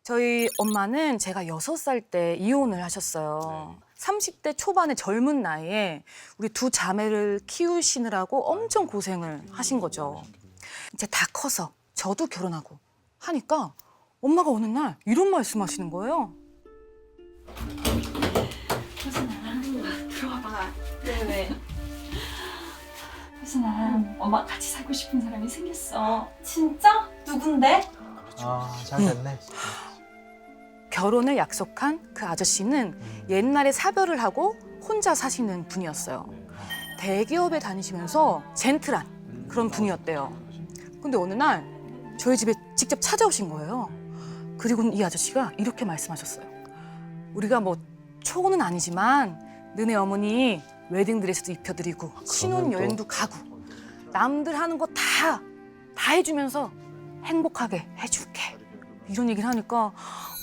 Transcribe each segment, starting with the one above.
저희 엄마는 제가 6살 때 이혼을 하셨어요. 30대 초반의 젊은 나이에 우리 두 자매를 키우시느라고 엄청 고생을 하신 거죠. 이제 다 커서 저도 결혼하고 하니까 엄마가 어느 날 이런 말씀하시는 거예요. 들어와봐. 왜? 혜진아, 엄마 같이 살고 싶은 사람이 생겼어. 진짜? 누군데? 아, 잘 됐네. 결혼을 약속한 그 아저씨는 옛날에 사별을 하고 혼자 사시는 분이었어요. 대기업에 다니시면서 젠틀한 그런 분이었대요. 근데 어느 날 저희 집에 직접 찾아오신 거예요. 그리고는 이 아저씨가 이렇게 말씀하셨어요. 우리가 뭐 초혼은 아니지만 너네 어머니 웨딩드레스도 입혀드리고 신혼여행도 가고 남들 하는 거 다 해주면서 행복하게 해줄게. 이런 얘기를 하니까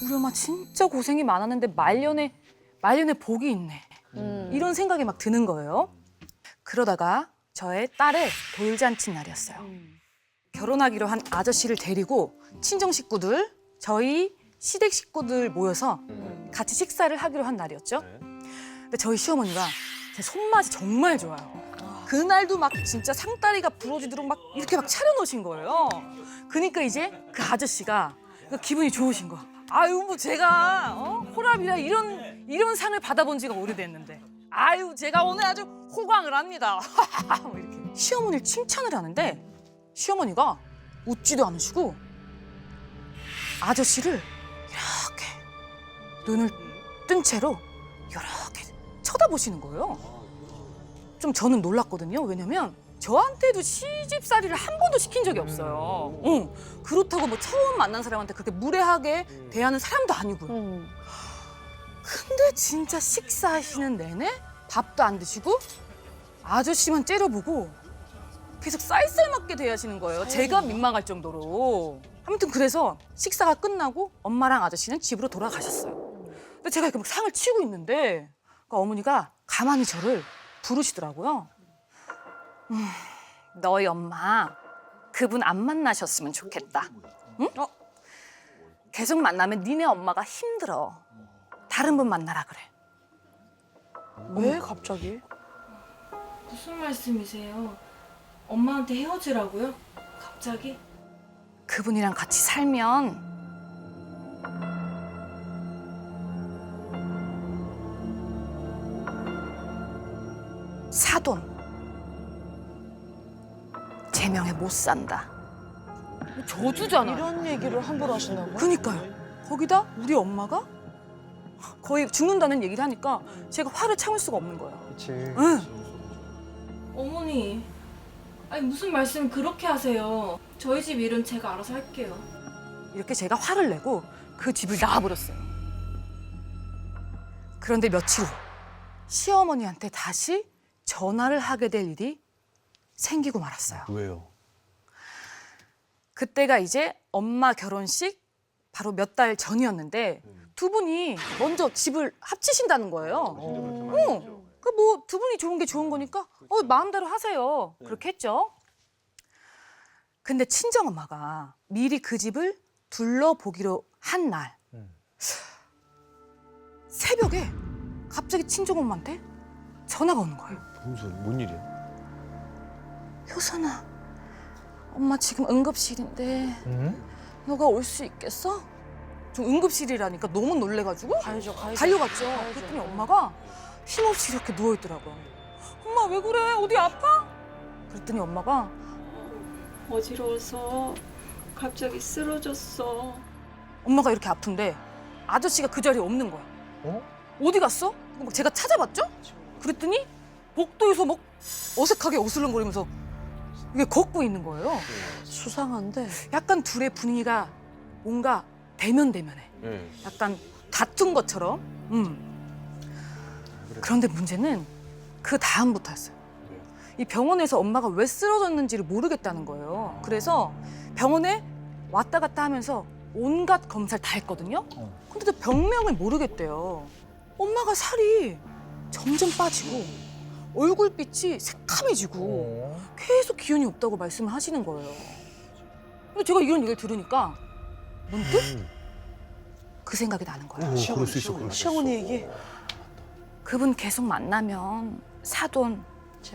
우리 엄마 진짜 고생이 많았는데 말년에 복이 있네. 이런 생각이 막 드는 거예요. 그러다가 저의 딸의 돌잔치 날이었어요. 결혼하기로 한 아저씨를 데리고 친정 식구들, 저희 시댁 식구들 모여서 같이 식사를 하기로 한 날이었죠. 근데 저희 시어머니가 제 손맛이 정말 좋아요. 그날도 막 진짜 상다리가 부러지도록 막 이렇게 막 차려놓으신 거예요. 그러니까 이제 그 아저씨가 기분이 좋으신 거야. 아유 뭐 제가 호랍이라 이런 상을 받아본 지가 오래됐는데 아유 제가 오늘 아주 호강을 합니다. 뭐 이렇게 시어머니를 칭찬을 하는데 시어머니가 웃지도 않으시고 아저씨를 이렇게 눈을 뜬 채로 이렇게 쳐다보시는 거예요. 좀 저는 놀랐거든요. 왜냐면 저한테도 시집살이를 한 번도 시킨 적이 없어요. 그렇다고 뭐 처음 만난 사람한테 그렇게 무례하게 대하는 사람도 아니고요. 근데 진짜 식사하시는 내내 밥도 안 드시고 아저씨만 째려보고 계속 쌀쌀맞게 대하시는 거예요. 제가 민망할 정도로. 아무튼 그래서 식사가 끝나고 엄마랑 아저씨는 집으로 돌아가셨어요. 근데 제가 이렇게 막 상을 치고 있는데 그러니까 어머니가 가만히 저를 부르시더라고요. 너희 엄마 그분 안 만나셨으면 좋겠다. 응? 계속 만나면 니네 엄마가 힘들어. 다른 분 만나라 그래. 왜 갑자기? 무슨 말씀이세요? 엄마한테 헤어지라고요? 갑자기? 그분이랑 같이 살면 사돈 제 명에 못 산다. 저주잖아. 이런 얘기를 함부로 하신다고요? 그니까요. 거기다 우리 엄마가 거의 죽는다는 얘기를 하니까 제가 화를 참을 수가 없는 거예요. 그렇지. 응. 어머니, 아니 무슨 말씀 그렇게 하세요? 저희 집 일은 제가 알아서 할게요. 이렇게 제가 화를 내고 그 집을 나와버렸어요. 그런데 며칠 후 시어머니한테 다시 전화를 하게 될 일이 생기고 말았어요. 왜요? 그때가 이제 엄마 결혼식 바로 몇 달 전이었는데 두 분이 먼저 집을 합치신다는 거예요. 그 뭐 두 분이 좋은 게 좋은 거니까 마음대로 하세요. 그렇게 했죠. 근데 친정엄마가 미리 그 집을 둘러보기로 한 날 새벽에 갑자기 친정엄마한테 전화가 오는 거예요. 무슨 소리? 뭔 일이야? 효선아, 엄마 지금 응급실인데 응? 너가 올 수 있겠어? 좀 응급실이라니까 너무 놀래가지고 가야죠. 달려갔죠. 그랬더니 엄마가 힘없이 이렇게 누워있더라고요. 엄마 왜 그래? 어디 아파? 그랬더니 엄마가 어지러워서 갑자기 쓰러졌어. 엄마가 이렇게 아픈데 아저씨가 그 자리에 없는 거야. 어디 갔어? 막 제가 찾아봤죠? 그랬더니 복도에서 막 어색하게 어슬렁거리면서 이게 걷고 있는 거예요. 수상한데. 약간 둘의 분위기가 뭔가 대면대면해. 네. 약간 다툰 것처럼. 그런데 문제는 그 다음부터였어요. 이 병원에서 엄마가 왜 쓰러졌는지를 모르겠다는 거예요. 그래서 병원에 왔다 갔다 하면서 온갖 검사를 다 했거든요. 근데도 병명을 모르겠대요. 엄마가 살이 점점 빠지고 얼굴빛이 새카매지고 계속 기운이 없다고 말씀을 하시는 거예요. 근데 제가 이런 얘기를 들으니까 문득 그 생각이 나는 거야. 그럴 수 있어. 그럴 수 있어. 시어머니 얘기. 그분 계속 만나면 사돈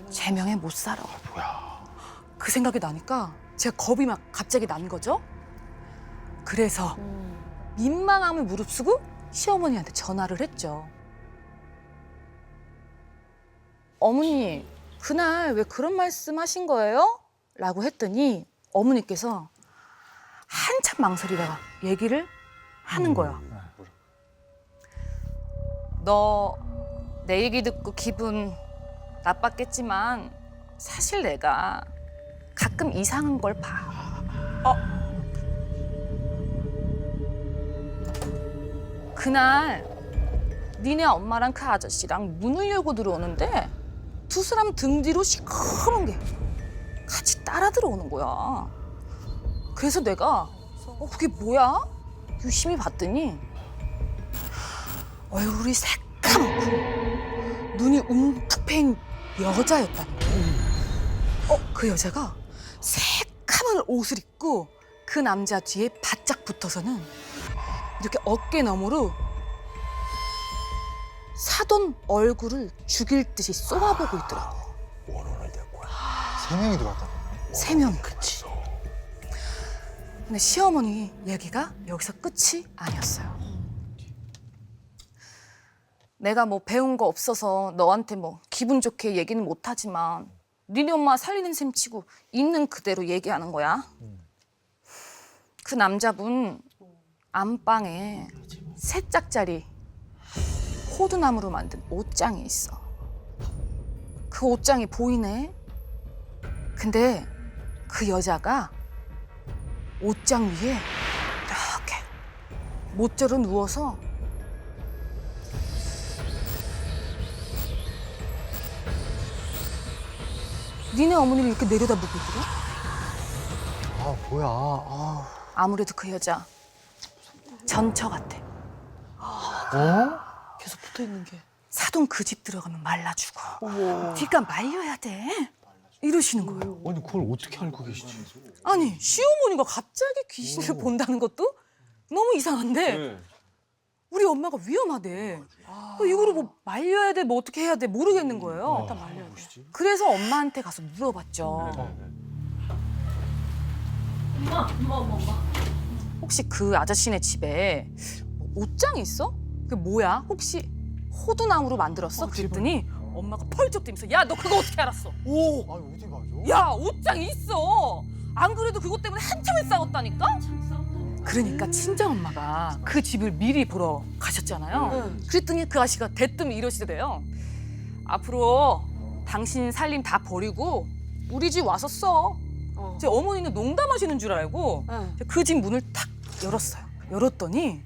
제명에 못 살아. 뭐야? 그 생각이 나니까 제가 겁이 막 갑자기 난 거죠. 그래서 민망함을 무릅쓰고 시어머니한테 전화를 했죠. 어머니, 그날 왜 그런 말씀 하신 거예요? 라고 했더니 어머니께서 한참 망설이다가 얘기를 하는 거야. 너 내 얘기 듣고 기분 나빴겠지만 사실 내가 가끔 이상한 걸 봐. 그날 니네 엄마랑 그 아저씨랑 문을 열고 들어오는데 두 사람 등 뒤로 시커먼 게 같이 따라 들어오는 거야. 그래서 내가 그게 뭐야? 유심히 봤더니 얼굴이 새까맣고 눈이 움푹 패인 여자였다는 거야. 그 여자가 새까만 옷을 입고 그 남자 뒤에 바짝 붙어서는 이렇게 어깨 너머로 사돈 얼굴을 죽일 듯이 쏘아보고 있더라고. 원혼을 댔구나. 3명이 들어왔다고. 3명. 그치. 근데 시어머니 얘기가 여기서 끝이 아니었어요. 내가 뭐 배운 거 없어서 너한테 뭐 기분 좋게 얘기는 못하지만 니네 엄마 살리는 셈 치고 있는 그대로 얘기하는 거야. 그 남자분 안방에 3짝짜리 호두나무로 만든 옷장이 있어. 그 옷장이 보이네. 근데 그 여자가 옷장 위에 이렇게 모쪼로 누워서 니네 어머니를 이렇게 내려다보고 있거든. 아 뭐야. 아. 아무래도 그 여자 전처 같아. 계속 붙어 있는 게. 사돈 그 집 들어가면 말라 죽어. 어머. 그러니까 말려야 돼. 이러시는 거예요. 아니 그걸 어떻게 알고 계시지? 아니 시어머니가 갑자기 귀신을 본다는 것도 너무 이상한데 우리 엄마가 위험하대. 이거를 뭐 말려야 돼, 뭐 어떻게 해야 돼 모르겠는 거예요. 일단 말려야 돼. 그래서 엄마한테 가서 물어봤죠. 엄마. 혹시 그 아저씨네 집에 뭐 옷장이 있어? 그게 뭐야? 혹시 호두나무로 만들었어? 그랬더니 엄마가 펄쩍 뛰면서 야, 너 그거 어떻게 알았어? 오. 아니 어디 맞아? 야, 옷장이 있어. 안 그래도 그것 때문에 한참을 싸웠다니까? 그러니까 친정엄마가 그 집을 미리 보러 가셨잖아요. 응. 그랬더니 그 아저씨가 대뜸 이러시더래요. 앞으로 당신 살림 다 버리고 우리 집 와서 써. 제 어머니는 농담하시는 줄 알고 응. 그 집 문을 탁 열었어요. 열었더니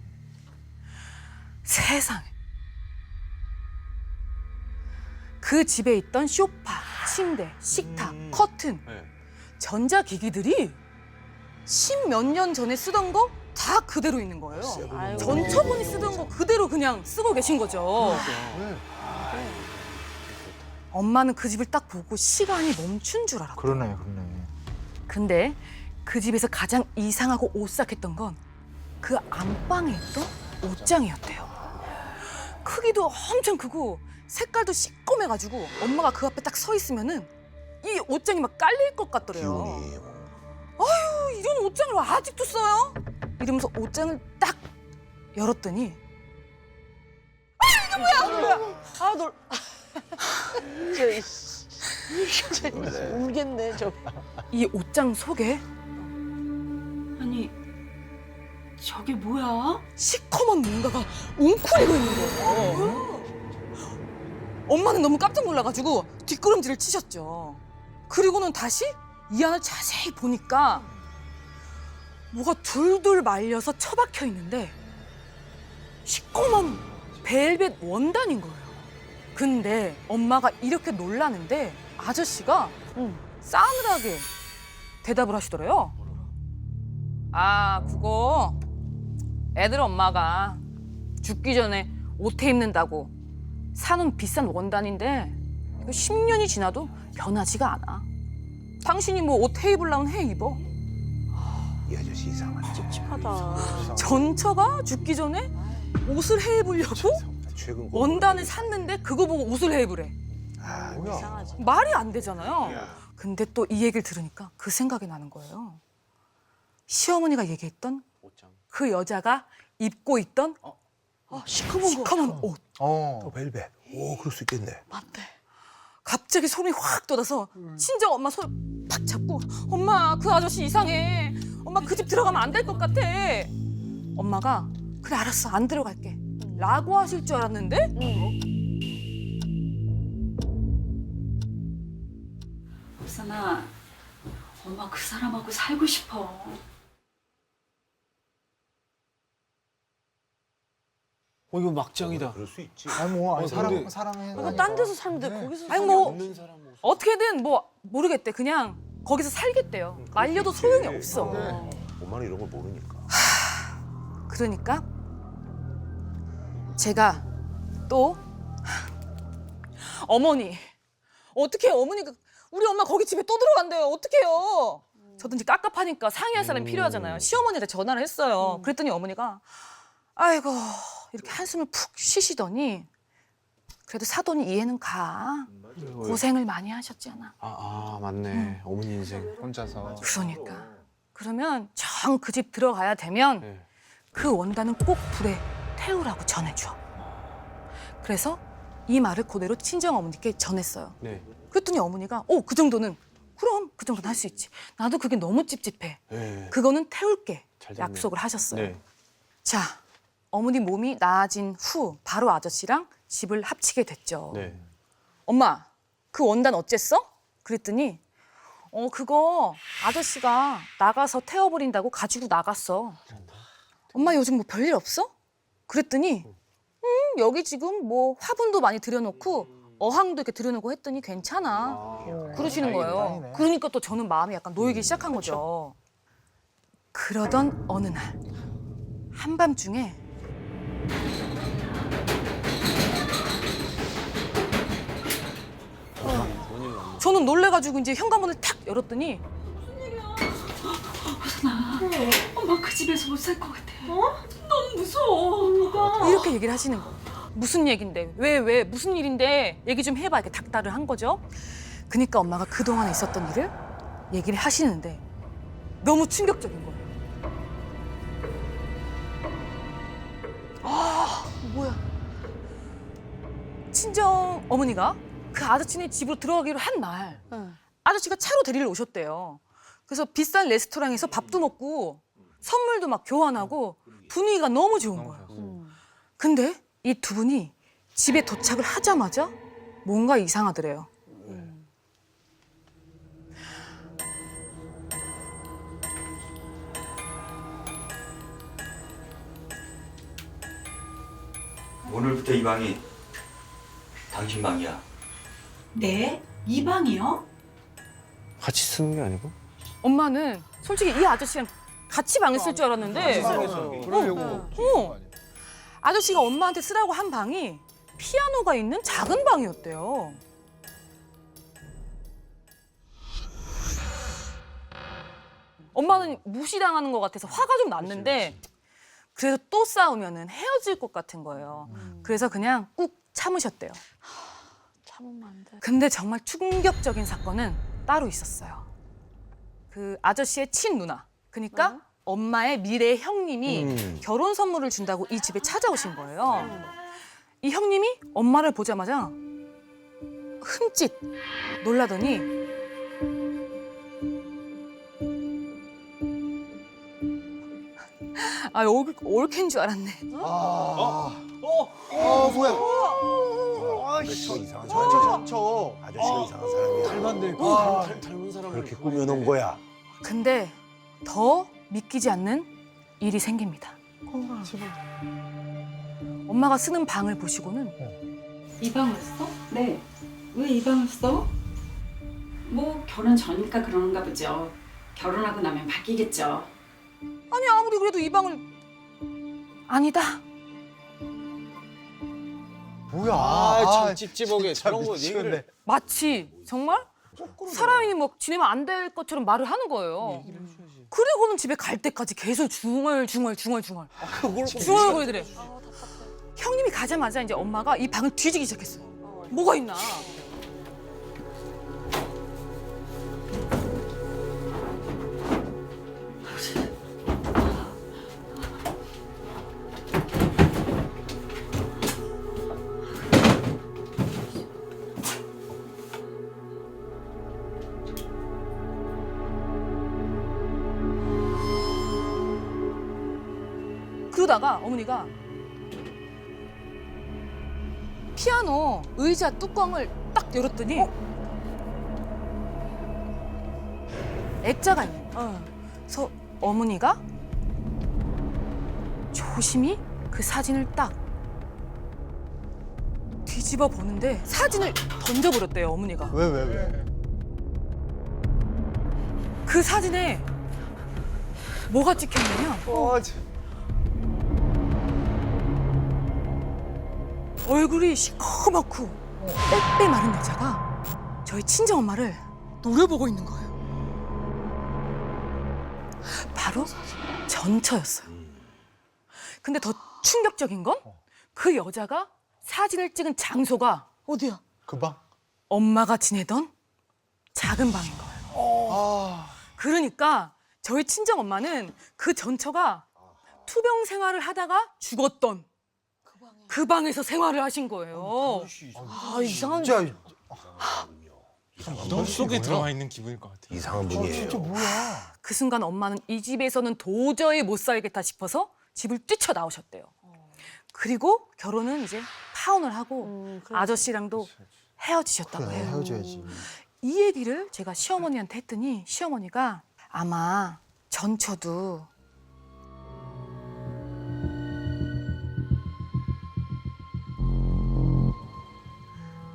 세상에 그 집에 있던 소파, 침대, 식탁, 커튼, 전자기기들이 10몇 년 전에 쓰던 거 다 그대로 있는 거예요. 아이고. 전처분이 쓰던 거 그대로 그냥 쓰고 계신 거죠. 왜? 엄마는 그 집을 딱 보고 시간이 멈춘 줄 알았고. 그러네. 근데 그 집에서 가장 이상하고 오싹했던 건 그 안방에 있던 옷장이었대요. 크기도 엄청 크고 색깔도 시꺼매가지고 엄마가 그 앞에 딱 서 있으면은 이 옷장이 막 깔릴 것 같더래요. 이런 옷장을 아직도 써요? 이러면서 옷장을 딱 열었더니 아, 널. 진짜 울겠네, 저. 이 옷장 속에 아니, 저게 뭐야? 시커먼 뭔가가 웅크리고 있는 거예요. 엄마는 너무 깜짝 놀라가지고 뒷걸음질을 치셨죠. 그리고는 다시 이 안을 자세히 보니까 뭐가 둘둘 말려서 처박혀 있는데 시커먼 벨벳 원단인 거예요. 근데 엄마가 이렇게 놀라는데 아저씨가 싸늘하게 대답을 하시더래요. 아, 그거 애들 엄마가 죽기 전에 옷에 입는다고 사놓은 비싼 원단인데 이거 10년이 지나도 변하지가 않아. 당신이 뭐 옷 해 입으려면 해 입어. 이 아저씨 이상하네. 찝찝하다. 전처가 죽기 전에 옷을 해입으려고 최근 거. 원단을 샀는데 그거 보고 옷을 해입으래. 아, 뭐야? 이상하지. 말이 안 되잖아요. 야. 근데 또 이 얘기를 들으니까 그 생각이 나는 거예요. 시어머니가 얘기했던 그 여자가 입고 있던 시커먼 옷. 또 벨벳. 오, 그럴 수 있겠네. 맞대. 갑자기 소름이 확 돋아서 친정 엄마 손을 팍 잡고 엄마 그 아저씨 이상해. 엄마 그 집 들어가면 안 될 것 같아. 엄마가 그래 알았어 안 들어갈게 라고 하실 줄 알았는데 우선아, 엄마 그 사람하고 살고 싶어. 이거 막장이다. 그럴 수 있지. 아니 뭐 아니 근데- 사랑해. 이거 딴 데서 사는데 거기서 아니 뭐 없는 사람 모습. 어떻게든 뭐 모르겠대 그냥 거기서 살겠대요. 말려도 소용이 없어. 엄마는 이런 걸 모르니까. 그러니까 제가 또 어머니 어떻게 어머니가 우리 엄마 거기 집에 또 들어간대요. 어떡해요? 저도 이제 깝깝하니까 상의할 사람이 필요하잖아요. 시어머니한테 전화를 했어요. 그랬더니 어머니가 아이고 이렇게 한숨을 푹 쉬시더니 그래도 사돈이 이해는 가. 고생을 많이 하셨잖아. 맞네. 어머니 인생. 혼자서. 그러니까 그러면 정 그 집 들어가야 되면 네. 그 원단은 꼭 불에 태우라고 전해줘. 그래서 이 말을 그대로 친정 어머니께 전했어요. 네. 그랬더니 어머니가 그 정도는 그럼 그 정도는 할 수 있지. 나도 그게 너무 찝찝해. 네. 그거는 태울게. 잘 됐네. 약속을 하셨어요. 네. 자, 어머니 몸이 나아진 후 바로 아저씨랑 집을 합치게 됐죠. 네. 엄마, 그 원단 어쨌어? 그랬더니 그거 아저씨가 나가서 태워버린다고 가지고 나갔어. 엄마 요즘 뭐 별일 없어? 그랬더니 여기 지금 뭐 화분도 많이 들여놓고 어항도 이렇게 들여놓고 했더니 괜찮아. 그러시는 거예요. 다행이네. 그러니까 또 저는 마음이 약간 놓이기 시작한 거죠. 그러던 어느 날 한밤중에 저는 놀래가지고 이제 현관문을 탁 열었더니 엄마 그 집에서 못 살 것 같아. 너무 무서워. 이렇게 얘기를 하시는 거예요. 무슨 얘긴데? 왜? 무슨 일인데? 얘기 좀 해봐. 이렇게 닥달을 한 거죠. 그러니까 엄마가 그동안 있었던 일을 얘기를 하시는데 너무 충격적인 거예요. 뭐야? 친정 어머니가 그 아저씨네 집으로 들어가기로 한 날 응. 아저씨가 차로 데리러 오셨대요. 그래서 비싼 레스토랑에서 밥도 먹고 선물도 막 교환하고 분위기가 너무 좋은 거예요. 근데 이 두 분이 집에 도착을 하자마자 뭔가 이상하더래요. 오늘부터 이 방이 당신 방이야. 네? 이 방이요? 같이 쓰는 게 아니고? 엄마는 솔직히 이 아저씨랑 같이 방에 쓸 줄 알았는데 그러려고. 어. 아저씨가 엄마한테 쓰라고 한 방이 피아노가 있는 작은 방이었대요. 엄마는 무시당하는 것 같아서 화가 좀 났는데 그래서 또 싸우면은 헤어질 것 같은 거예요. 그래서 그냥 꾹 참으셨대요. 참으면 안 돼. 근데 정말 충격적인 사건은 따로 있었어요. 그 아저씨의 친누나, 그러니까 엄마의 미래 형님이 결혼 선물을 준다고 이 집에 찾아오신 거예요. 이 형님이 엄마를 보자마자 흠칫 놀라더니 올캔 줄 알았네. 뭐야? 아저씨가 이상한 저 사람이야. 저. 아저씨가 이상한 사람이야. 닮았네. 아. 닮은 사람을 그렇게 꾸며놓은 거야. 근데 더 믿기지 않는 일이 생깁니다. 엄마가 쓰는 방을 보시고는 이 방을 써? 네. 왜 이 방을 써? 뭐 결혼 전이니까 그러는가 보죠. 결혼하고 나면 바뀌겠죠. 아니 아무리 그래도 이 방을 아니다. 뭐야? 참 찝찝하게 진짜 저런 거 미치겠네. 얘기를 마치 정말 사람이 뭐 지내면 안 될 것처럼 말을 하는 거예요. 그리고는 집에 갈 때까지 계속 중얼중얼 그걸 중얼거리더래. 가자마자 이제 엄마가 이 방을 뒤지기 시작했어요. 뭐가 있나? 그러다가 어머니가 피아노 의자 뚜껑을 딱 열었더니 액자가 있는 거예요. 그래서 어머니가 조심히 그 사진을 딱 뒤집어 보는데 사진을 던져버렸대요, 어머니가. 왜? 그 사진에 뭐가 찍혔냐면 얼굴이 시커멓고 빼빼 마른 여자가 저희 친정엄마를 노려보고 있는 거예요. 바로 전처였어요. 근데 더 충격적인 건 그 여자가 사진을 찍은 장소가 어디야? 그 방? 엄마가 지내던 작은 방인 거예요. 그러니까 저희 친정엄마는 그 전처가 투병 생활을 하다가 죽었던 그 방에서 생활을 하신 거예요. 아 이상한. 진짜 너 속에 들어가 있는 기분일 것 같아. 이상한 분이에요. 진짜 뭐야? 그 순간 엄마는 이 집에서는 도저히 못 살겠다 싶어서 집을 뛰쳐나오셨대요. 그리고 결혼은 이제 파혼을 하고 아저씨랑도 헤어지셨다고 그래, 해요. 헤어져야지. 이 얘기를 제가 시어머니한테 했더니 시어머니가 아마 전처도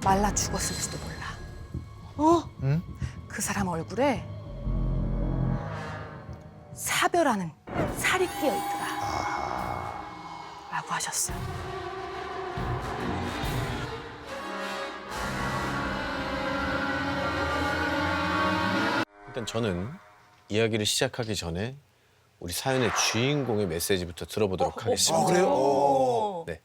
말라 죽었을지도 몰라. 응? 그 사람 얼굴에 사별하는 살이 끼어 있더라. 라고 하셨어요. 일단 저는 이야기를 시작하기 전에 우리 사연의 주인공의 메시지부터 들어보도록 하겠습니다. 그래요? 네.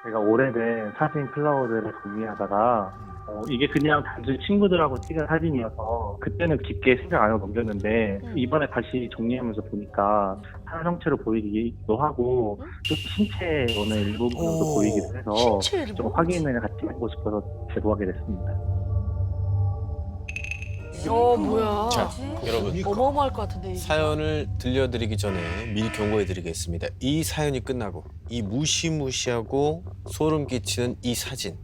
제가 오래된 사진 클라우드를 정리하다가 이게 그냥 단순히 친구들하고 찍은 사진이어서 그때는 깊게 생각 안 하고 넘겼는데 이번에 다시 정리하면서 보니까 사람 형체로 보이기도 하고 또 신체 어느 일부분도 보이기도 해서 신체 일부? 좀 확인을 같이 해보고 싶어서 제보하게 됐습니다. 뭐야? 자, 여러분 어마어마할 것 같은데. 이게. 사연을 들려드리기 전에 미리 경고해드리겠습니다. 이 사연이 끝나고 이 무시무시하고 소름 끼치는 이 사진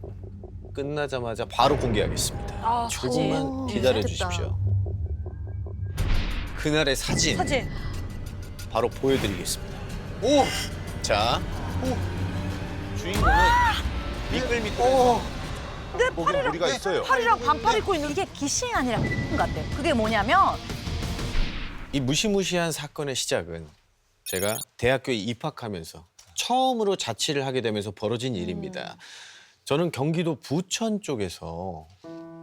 끝나자마자 바로 공개하겠습니다. 아, 조금만 사진. 기다려 재밌겠다. 주십시오. 그날의 사진 사진. 바로 보여드리겠습니다. 오! 자, 주인공은 미끌미끌. 목에 무리가 있어요. 팔이랑 반팔 입고 있는 게 귀신이 아니라 그 같아. 그게 뭐냐면 이 무시무시한 사건의 시작은 제가 대학교에 입학하면서 처음으로 자취를 하게 되면서 벌어진 일입니다. 저는 경기도 부천 쪽에서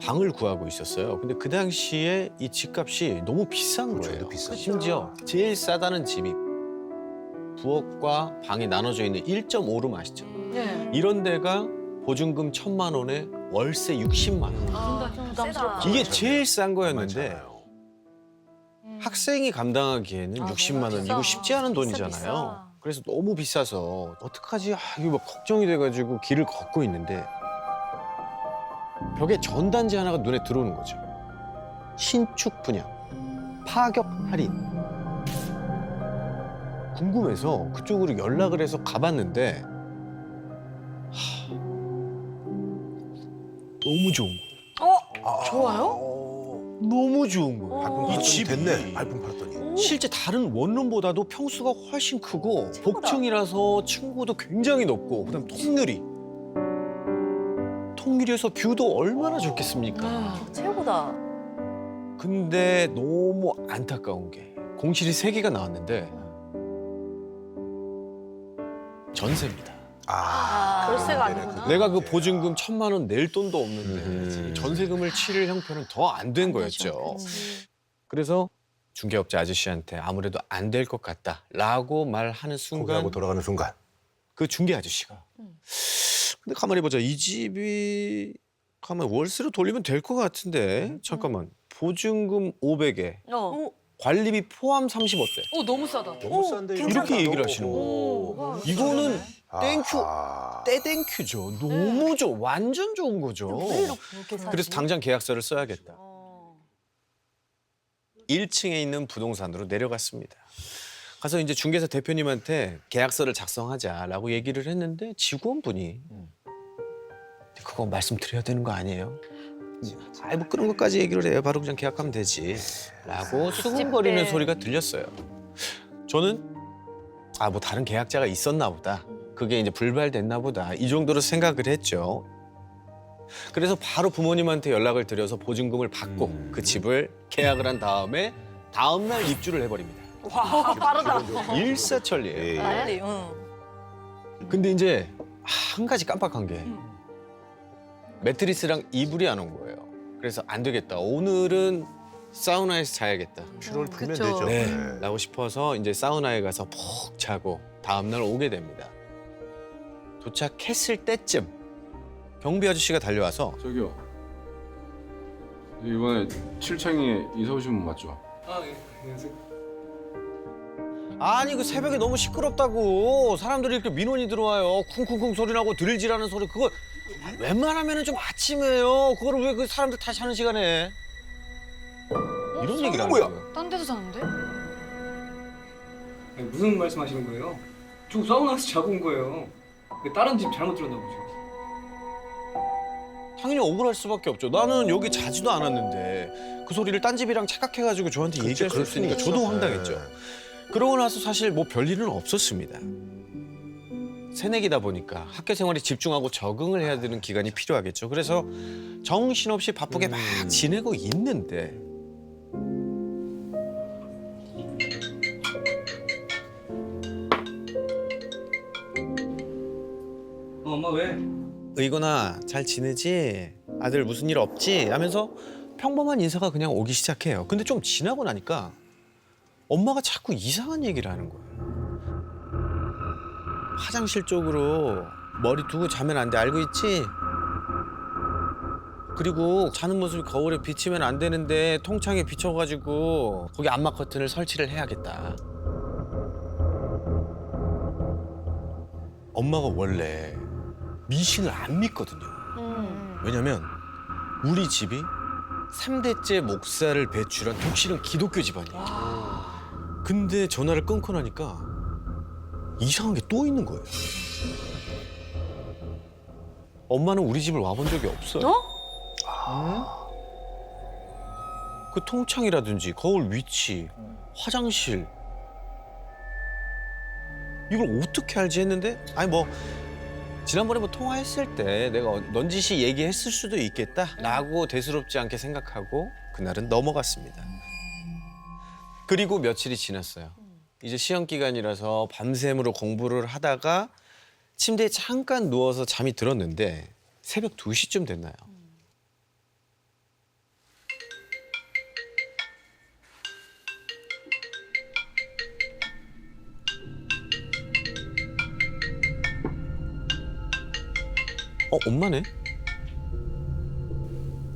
방을 구하고 있었어요. 근데 그 당시에 이 집값이 너무 비싼 거예요. 부천도 비싸죠. 심지어 제일 싸다는 집이 부엌과 방이 나눠져 있는 1.5룸 아시죠? 네. 이런 데가 보증금 1,000만 원에 월세 60만 원. 아, 좀 부담스럽다. 이게 제일 싼 거였는데 많잖아요. 학생이 감당하기에는 아, 60만 원 비싸. 이거 쉽지 않은 비싸, 돈이잖아요. 비싸. 그래서 너무 비싸서 어떡하지? 이거 막 걱정이 돼가지고 길을 걷고 있는데 벽에 전단지 하나가 눈에 들어오는 거죠. 신축 분양, 파격 할인. 궁금해서 그쪽으로 연락을 해서 가봤는데 너무 좋은 거예요. 좋아요? 너무 좋은 거예요. 발품 이 팔았더니 집이 됐네. 발품 팔았더니. 실제 다른 원룸보다도 평수가 훨씬 크고 복층이라서 층고도 굉장히 높고 그다음 통유리에서 뷰도 얼마나 좋겠습니까? 최고다. 근데 너무 안타까운 게 공실이 3개가 나왔는데 전세입니다. 월세가 아니구나. 내가 그 보증금 1,000만 원 낼 돈도 없는데 전세금을 치를 형편은 더 안 된 거였죠. 그래서 중개업자 아저씨한테 아무래도 안 될 것 같다라고 말하는 순간 포기하고 돌아가는 순간. 그 중개 아저씨가. 근데 가만히 보자. 이 집이 가만 월세로 돌리면 될 것 같은데. 잠깐만. 보증금 500에 관리비 포함 35대. 너무 싸다. 너무 싼데 이거. 이렇게 얘기를 하시는 거예요. 이거는 땡큐, 아하. 떼땡큐죠. 너무 좋아. 완전 좋은 거죠. 왜 이렇게 사지? 그래서 당장 계약서를 써야겠다. 1층에 있는 부동산으로 내려갔습니다. 가서 이제 중개사 대표님한테 계약서를 작성하자라고 얘기를 했는데 직원분이 그거 말씀드려야 되는 거 아니에요? 아이 뭐 그런 것까지 얘기를 해요. 바로 그냥 계약하면 되지. 라고 수근거리는 소리가 들렸어요. 저는 아 뭐 다른 계약자가 있었나 보다. 그게 이제 불발됐나 보다. 이 정도로 생각을 했죠. 그래서 바로 부모님한테 연락을 드려서 보증금을 받고 그 집을 계약을 한 다음에 다음 날 입주를 해버립니다. 와, 빠르다. 일사천리예요. 빨리, 근데 이제 한 가지 깜빡한 게 매트리스랑 이불이 안 온 거예요. 그래서 안 되겠다. 오늘은 사우나에서 자야겠다. 피로를 풀면 그쵸. 되죠. 네. 라고 싶어서 이제 사우나에 가서 푹 자고 다음 날 오게 됩니다. 도착했을 때쯤 경비 아저씨가 달려와서 저기요. 이번에 7창에 이사 오신 분 맞죠? 아니 그 새벽에 너무 시끄럽다고 사람들이 이렇게 민원이 들어와요. 쿵쿵쿵 소리 나고 드릴질하는 소리 그거 웬만하면 좀 아침에요. 그거를 왜 그 사람들 다 자는 시간에 이런 얘기를 하는 뭐야? 거예요. 딴 데서 자는데? 아니, 무슨 말씀하시는 거예요? 저 사우나에서 자고 온 거예요. 다른 집 잘못 들었나 보죠. 당연히 억울할 수밖에 없죠. 나는 여기 자지도 않았는데 그 소리를 딴 집이랑 착각해가지고 저한테 얘기할 수 있으니까 저도 황당했죠. 그러고 나서 사실 뭐 별일은 없었습니다. 새내기다 보니까 학교 생활에 집중하고 적응을 해야 되는 기간이 필요하겠죠. 그래서 정신없이 바쁘게 막 지내고 있는데 엄마 왜? 의건아 잘 지내지? 아들 무슨 일 없지? 하면서 평범한 인사가 그냥 오기 시작해요. 근데 좀 지나고 나니까 엄마가 자꾸 이상한 얘기를 하는 거예요. 화장실 쪽으로 머리 두고 자면 안 돼. 알고 있지? 그리고 자는 모습이 거울에 비치면 안 되는데 통창에 비춰가지고 거기 안마 커튼을 설치를 해야겠다. 엄마가 원래 미신을 안 믿거든요. 왜냐면 우리 집이 3대째 목사를 배출한 독실한 기독교 집안이에요. 근데 전화를 끊고 나니까 이상한 게 또 있는 거예요. 엄마는 우리 집을 와본 적이 없어요. 그 통창이라든지 거울 위치, 화장실 이걸 어떻게 알지 했는데 아니 뭐 지난번에 뭐 통화했을 때 내가 넌지시 얘기했을 수도 있겠다라고 대수롭지 않게 생각하고 그날은 넘어갔습니다. 그리고 며칠이 지났어요. 이제 시험 기간이라서 밤샘으로 공부를 하다가 침대에 잠깐 누워서 잠이 들었는데 새벽 2시쯤 됐나요? 엄마네?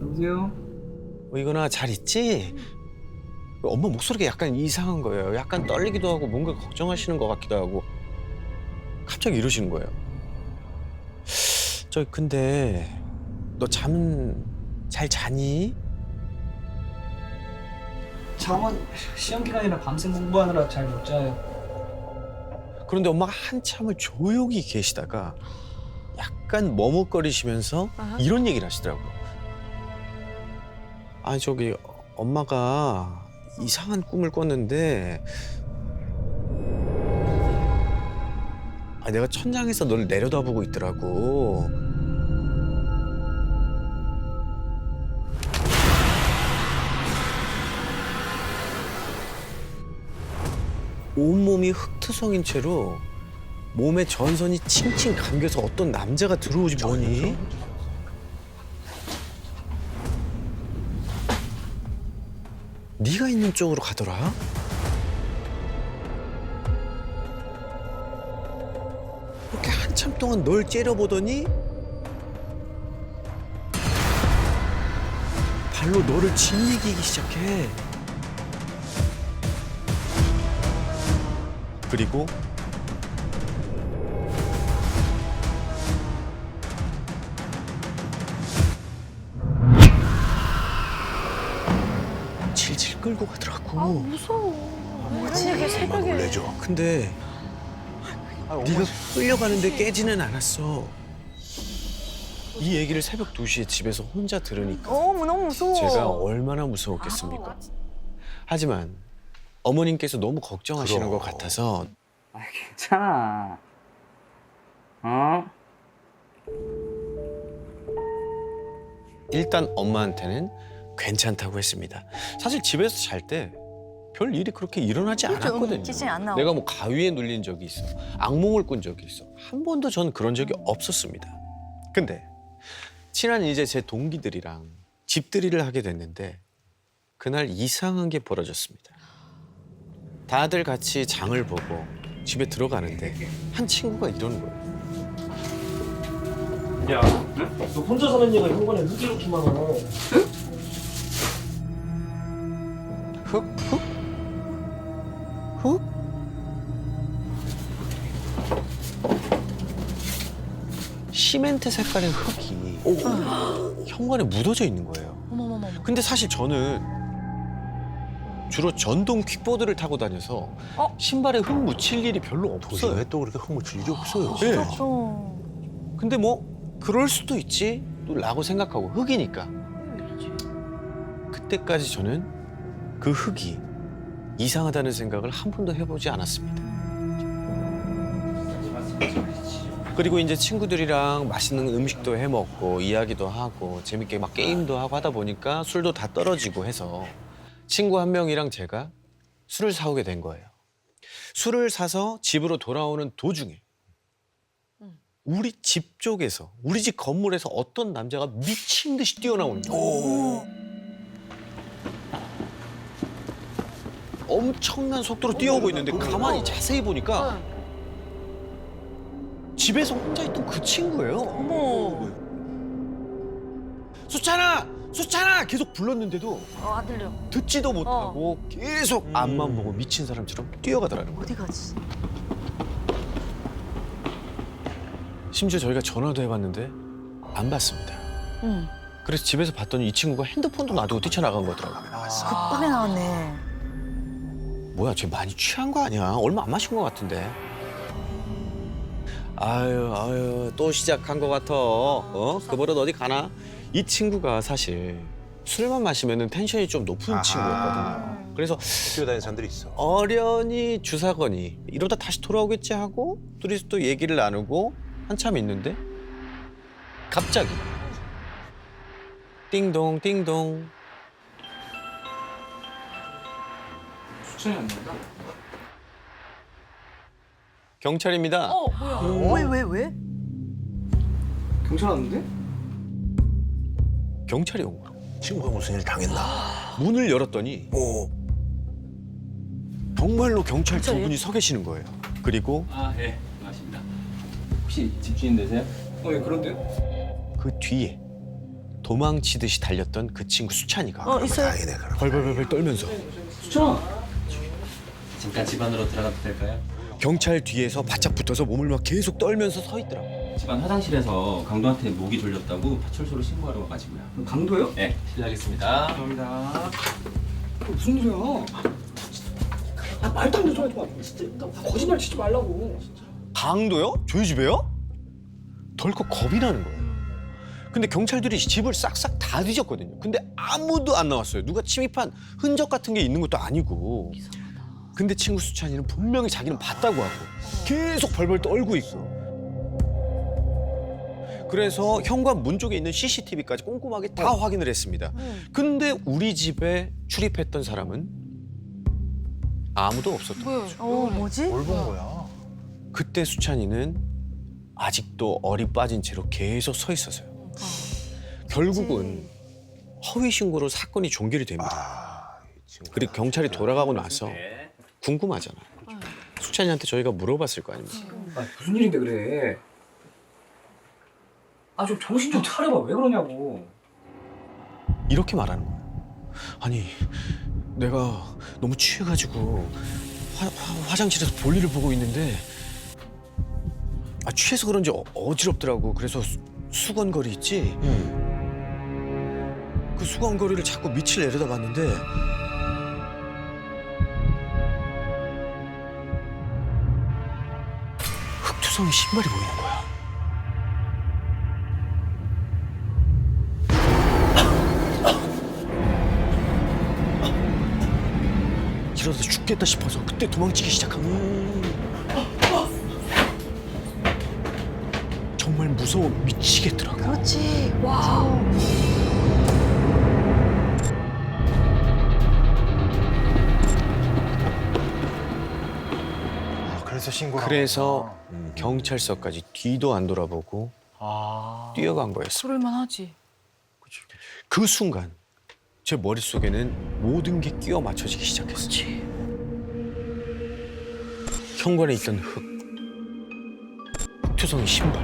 여보세요? 이거나 잘 있지? 엄마 목소리가 약간 이상한 거예요. 약간 떨리기도 하고 뭔가 걱정하시는 것 같기도 하고 갑자기 이러시는 거예요. 저 근데 너 잠은 잘 자니? 잠은 시험 기간이라 밤새 공부하느라 잘 못 자요. 그런데 엄마가 한참을 조용히 계시다가 약간 머뭇거리시면서 이런 얘기를 하시더라고요. 아 저기 엄마가 이상한 꿈을 꿨는데 내가 천장에서 널 내려다보고 있더라고. 온몸이 흙투성인 채로 몸에 전선이 칭칭 감겨서 어떤 남자가 들어오지 뭐니? 네가 있는 쪽으로 가더라? 이렇게 한참 동안 널 째려보더니 발로 너를 짓이기기 시작해. 그리고 질질 끌고 가더라고. 그치, 이게 새벽에. 놀래죠. 근데 네가 끌려가는데 깨지는 않았어. 이 얘기를 새벽 2시에 집에서 혼자 들으니까 너무 무서워. 제가 얼마나 무서웠겠습니까. 하지만 어머님께서 너무 걱정하시는 그럼. 것 같아서 아, 괜찮아. 어? 일단 엄마한테는 괜찮다고 했습니다. 사실 집에서 잘 때 별 일이 그렇게 일어나지 않았거든요. 찌진 안 나오고. 내가 뭐 가위에 눌린 적이 있어, 악몽을 꾼 적이 있어. 한 번도 전 그런 적이 없었습니다. 근데 친한 이제 제 동기들이랑 집들이를 하게 됐는데 그날 이상한 게 벌어졌습니다. 다들 같이 장을 보고 집에 들어가는데 한 친구가 이러는 거예요. 야, 너 혼자 사는 얘가 현관에 흙이 이렇게 많아. 흙? 흙? 흙? 시멘트 색깔의 흙이 현관에 묻어져 있는 거예요. 어머머머. 근데 사실 저는 주로 전동 퀵보드를 타고 다녀서 신발에 흙 묻힐 일이 별로 없어요. 도심에 또 그렇게 흙묻힐 일이 없어요. 네. 어. 근데 뭐 그럴 수도 있지 라고 생각하고 흙이니까. 그때까지 저는 그 흙이 이상하다는 생각을 한 번도 해보지 않았습니다. 그리고 이제 친구들이랑 맛있는 음식도 해 먹고 이야기도 하고 재밌게 막 게임도 하고 하다 보니까 술도 다 떨어지고 해서 친구 한 명이랑 제가 술을 사오게 된 거예요. 술을 사서 집으로 돌아오는 도중에 우리 집 쪽에서, 우리 집 건물에서 어떤 남자가 미친 듯이 뛰어나오는 거예요. 엄청난 속도로 뛰어오고 있는데 가만히 자세히 보니까 집에서 혼자 있던 그 친구예요. 어머. 수찬아! 수찬아! 계속 불렀는데도 안 들려. 듣지도 못하고 계속 앞만 보고 미친 사람처럼 뛰어가더라는 거예요. 어디 가지? 심지어 저희가 전화도 해봤는데 안 받습니다. 응. 그래서 집에서 봤더니 이 친구가 핸드폰도 놔두고 뛰쳐나간 거더라고요. 급하게 나왔네. 뭐야, 쟤 많이 취한 거 아니야? 얼마 안 마신 거 같은데. 아유, 또 시작한 거 같아. 그 버릇 어디 가나? 이 친구가 사실 술만 마시면 텐션이 좀 높은 친구였거든요. 그래서 뛰어다니는 사람들이 있어. 어련히 주사거니 이러다 다시 돌아오겠지 하고 둘이서 또 얘기를 나누고 한참 있는데 갑자기 띵동 띵동. 수천이 안 된다. 경찰입니다. 왜? 경찰 왔는데? 경찰이 온 거라고. 친구가 무슨 일 당했나? 문을 열었더니 정말로 경찰 두 분이 서 계시는 거예요. 그리고 아, 예. 반갑습니다. 혹시 집주인 되세요? 예, 그런데요? 그 뒤에 도망치듯이 달렸던 그 친구 수찬이가 있어요. 다행이네 그럼. 벌벌벌 떨면서 수천아. 잠깐 집 안으로 들어가도 될까요? 경찰 뒤에서 바짝 붙어서 몸을 막 계속 떨면서 서 있더라고. 집안 화장실에서 강도한테 목이 졸렸다고 파출소로 신고하러 와가지고요. 강도요? 네, 실례하겠습니다. 감사합니다. 무슨 일이야? 말도 안 되는 소리 하지 마. 진짜 거짓말 치지 말라고. 강도요? 저희 집에요? 덜컥 겁이 나는 거예요. 근데 경찰들이 집을 싹싹 다 뒤졌거든요. 근데 아무도 안 나왔어요. 누가 침입한 흔적 같은 게 있는 것도 아니고. 근데 친구 수찬이는 분명히 자기는 봤다고 하고 계속 벌벌 떨고 있고. 그래서 현관 문 쪽에 있는 CCTV까지 꼼꼼하게 다 확인을 했습니다. 근데 우리 집에 출입했던 사람은 아무도 없었던 거죠. 뭐지? 뭘 본 거야? 그때 수찬이는 아직도 어리 빠진 채로 계속 서 있었어요. 결국은 허위 신고로 사건이 종결이 됩니다. 이 친구가 그리고 경찰이 돌아가고 나서 궁금하잖아요. 수찬이한테 저희가 물어봤을 거 아닙니까? 무슨 일인데 그래? 아 좀 정신 좀 차려봐. 왜 그러냐고. 이렇게 말하는 거야. 아니, 내가 너무 취해가지고 화장실에서 볼일을 보고 있는데 취해서 그런지 어지럽더라고. 그래서 수건거리 있지? 그 수건거리를 자꾸 밑을 내려다봤는데 흑투성이 신발이 보이는 거야. 이러다 죽겠다 싶어서 그때 도망치기 시작한 거야. 정말 무서워 미치겠더라고. 그렇지. 와. 그래서 신고. 그래서 경찰서까지 뒤도 안 돌아보고 뛰어간 거였어. 그럴만 하지. 그 순간 제 머릿속에는 모든 게 끼워 맞춰지기 시작했어. 현관에 있던 흑투성이 신발,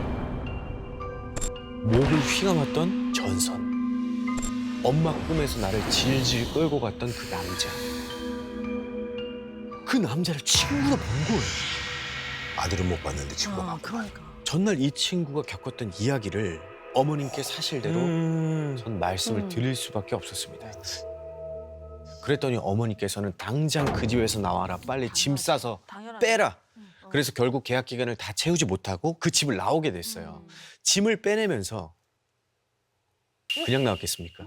목을 휘감았던 전선, 엄마 꿈에서 나를 질질 끌고 갔던 그 남자. 그 남자를 친구가 본 거예요. 아들은 못 봤는데 친구가 봤구만. 그러니까. 전날 이 친구가 겪었던 이야기를 어머님께 사실대로 전 말씀을 드릴 수밖에 없었습니다. 그랬더니 어머니께서는 당장 그 집에서 나와라, 빨리 짐 싸서 빼라. 그래서 결국 계약 기간을 다 채우지 못하고 그 집을 나오게 됐어요. 짐을 빼내면서 그냥 나왔겠습니까?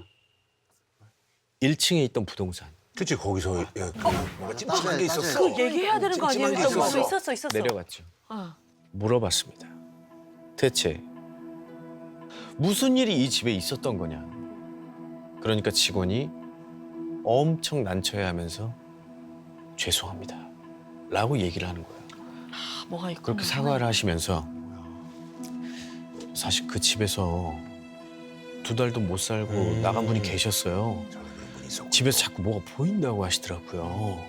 1층에 있던 부동산 그치 거기서 뭔가 찜찜한 게 있었어. 그거 얘기해야 되는 거 아니에요? 찜찜한 게 일단 있었어. 있었어. 내려갔죠. 물어봤습니다. 대체 무슨 일이 이 집에 있었던 거냐. 그러니까 직원이 엄청 난처해하면서 죄송합니다 라고 얘기를 하는 거예요. 뭐가 있고. 그렇게 사과를 하시면서 사실 그 집에서 2달도 못 살고 나간 분이 계셨어요. 집에서 자꾸 뭐가 보인다고 하시더라고요.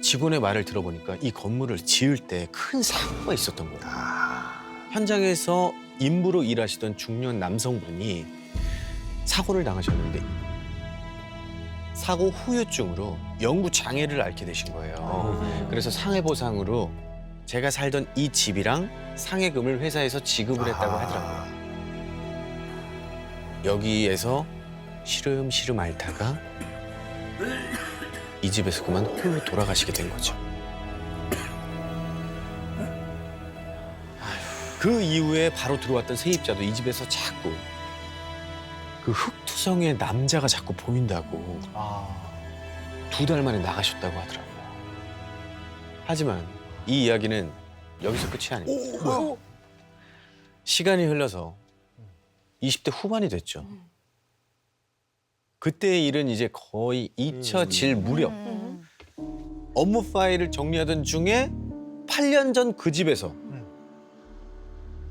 직원의 말을 들어보니까 이 건물을 지을 때 큰 사고가 있었던 거예요. 현장에서 인부로 일하시던 중년 남성분이 사고를 당하셨는데 사고 후유증으로 영구 장애를 앓게 되신 거예요. 그래서 상해보상으로 제가 살던 이 집이랑 상해금을 회사에서 지급을 했다고 하더라고요. 여기에서 시름시름 앓다가 이 집에서 그만 홀로 돌아가시게 된 거죠. 그 이후에 바로 들어왔던 세입자도 이 집에서 자꾸 그 흑투성의 남자가 자꾸 보인다고 2달 만에 나가셨다고 하더라고요. 하지만 이 이야기는 여기서 끝이 아닙니다. 시간이 흘러서 20대 후반이 됐죠. 그때의 일은 이제 거의 잊혀질 무렵 업무 파일을 정리하던 중에 8년 전 그 집에서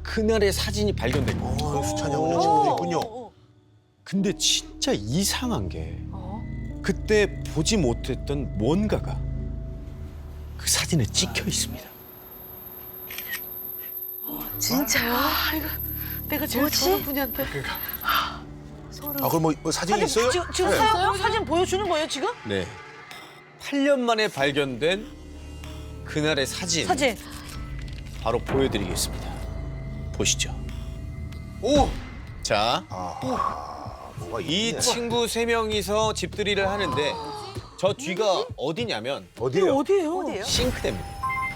그날의 사진이 발견된 거예요. 수찬이 형은 친구도 있군요. 근데 진짜 이상한 게 그때 보지 못했던 뭔가가 그 사진에 찍혀 있습니다. 진짜요? 이거 내가 제일 좋아하는 분이한테. 그럼 뭐 사진이 있어요? 지금 네. 사진 보여주는 거예요 지금? 네. 8년 만에 발견된 그날의 사진. 바로 보여드리겠습니다. 보시죠. 오! 자, 뭐가 이 있네. 친구 3명이서 집들이를 하는데 저 뒤가 어디냐면 어디예요? 어디예요? 싱크대입니다.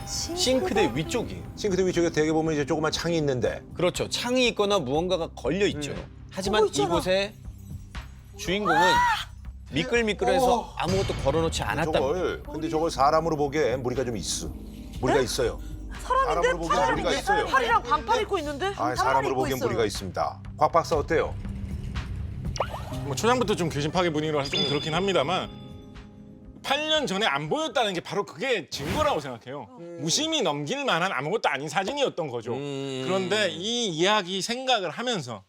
싱크대 위쪽이에요. 싱크대 위쪽에 대게 보면 이제 조그만 창이 있는데. 그렇죠. 창이 있거나 무언가가 걸려 있죠. 하지만 이곳에 주인공은 미끌미끌해서 아무것도 걸어놓지 않았답니다. 근데 저걸 사람으로 보기에 무리가 좀 있어. 무리가 있어요. 사람으로 보기엔 무리가 있어요. 팔이랑 반팔 입고 있는데? 사람으로 보기엔 무리가 있습니다. 곽 박사 어때요? 뭐 초장부터 좀 귀신 파괴 분위기라서 좀 그렇긴 합니다만 8년 전에 안 보였다는 게 바로 그게 증거라고 생각해요. 무심히 넘길 만한 아무것도 아닌 사진이었던 거죠. 그런데 이 이야기 생각을 하면서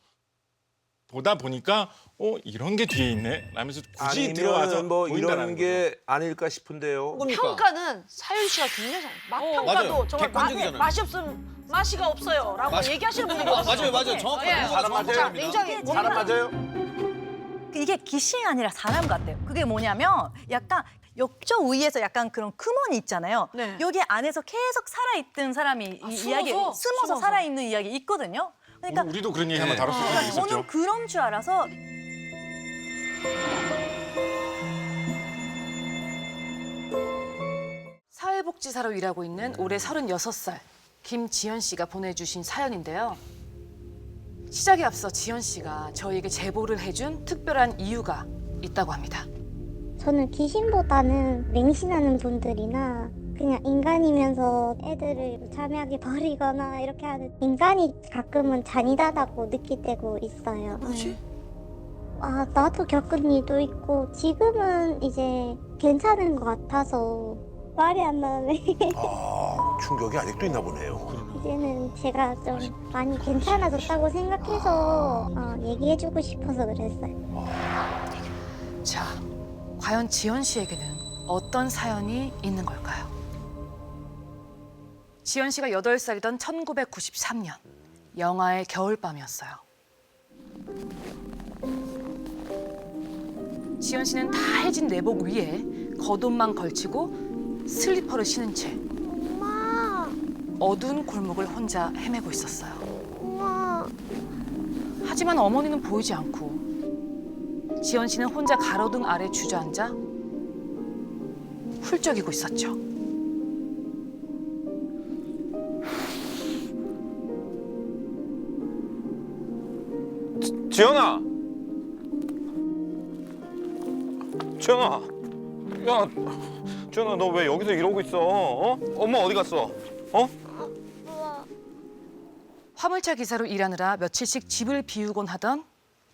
보다 보니까 이런 게 뒤에 있네 라면서 굳이 들어와서 뭐 보인다는 이런 게 아닐까 싶은데요. 평가는 사윤 씨가 굉장히 잘. 맛평가도 맞아요. 정말 객관적이잖아요. 맛이 없으면 맛이가 없어요라고 얘기하시는 분들이 있어요. 맞아요. 정확하게. 사람 맞아요? 냉정히 사람 맞아요? 이게 귀신이 아니라 사람 같대요. 그게 뭐냐면 약간 역적 위에서 약간 그런 크몬이 있잖아요. 여기 안에서 계속 살아있던 사람이 숨어서 살아있는 이야기 있거든요. 그러니까 우리도 그런 얘기 한번 다뤘을 적이 있었죠. 저는 그런 줄 알아서 사회복지사로 일하고 있는 올해 36살 김지연 씨가 보내주신 사연인데요. 시작에 앞서 지연 씨가 저희에게 제보를 해준 특별한 이유가 있다고 합니다. 저는 귀신보다는 맹신하는 분들이나 그냥 인간이면서 애들을 자매하게 버리거나 이렇게 하는 인간이 가끔은 잔인하다고 느낄 때고 있어요. 아, 나도 겪은 일도 있고 지금은 이제 괜찮은 것 같아서 말이 안 나네. 충격이 아직도 있나 보네요. 이제는 제가 좀 많이 괜찮아졌다고 생각해서 얘기해주고 싶어서 그랬어요. 자, 과연 지연 씨에게는 어떤 사연이 있는 걸까요? 지연 씨가 8살이던 1993년 영하의 겨울밤이었어요. 지연 씨는 다 해진 내복 위에 겉옷만 걸치고 슬리퍼를 신은 채 어두운 골목을 혼자 헤매고 있었어요. 하지만 어머니는 보이지 않고 지연 씨는 혼자 가로등 아래 주저앉아 훌쩍이고 있었죠. 지연아! 지연아! 야, 지연아, 너 왜 여기서 이러고 있어? 어? 엄마 어디 갔어? 어? 화물차 기사로 일하느라 며칠씩 집을 비우곤 하던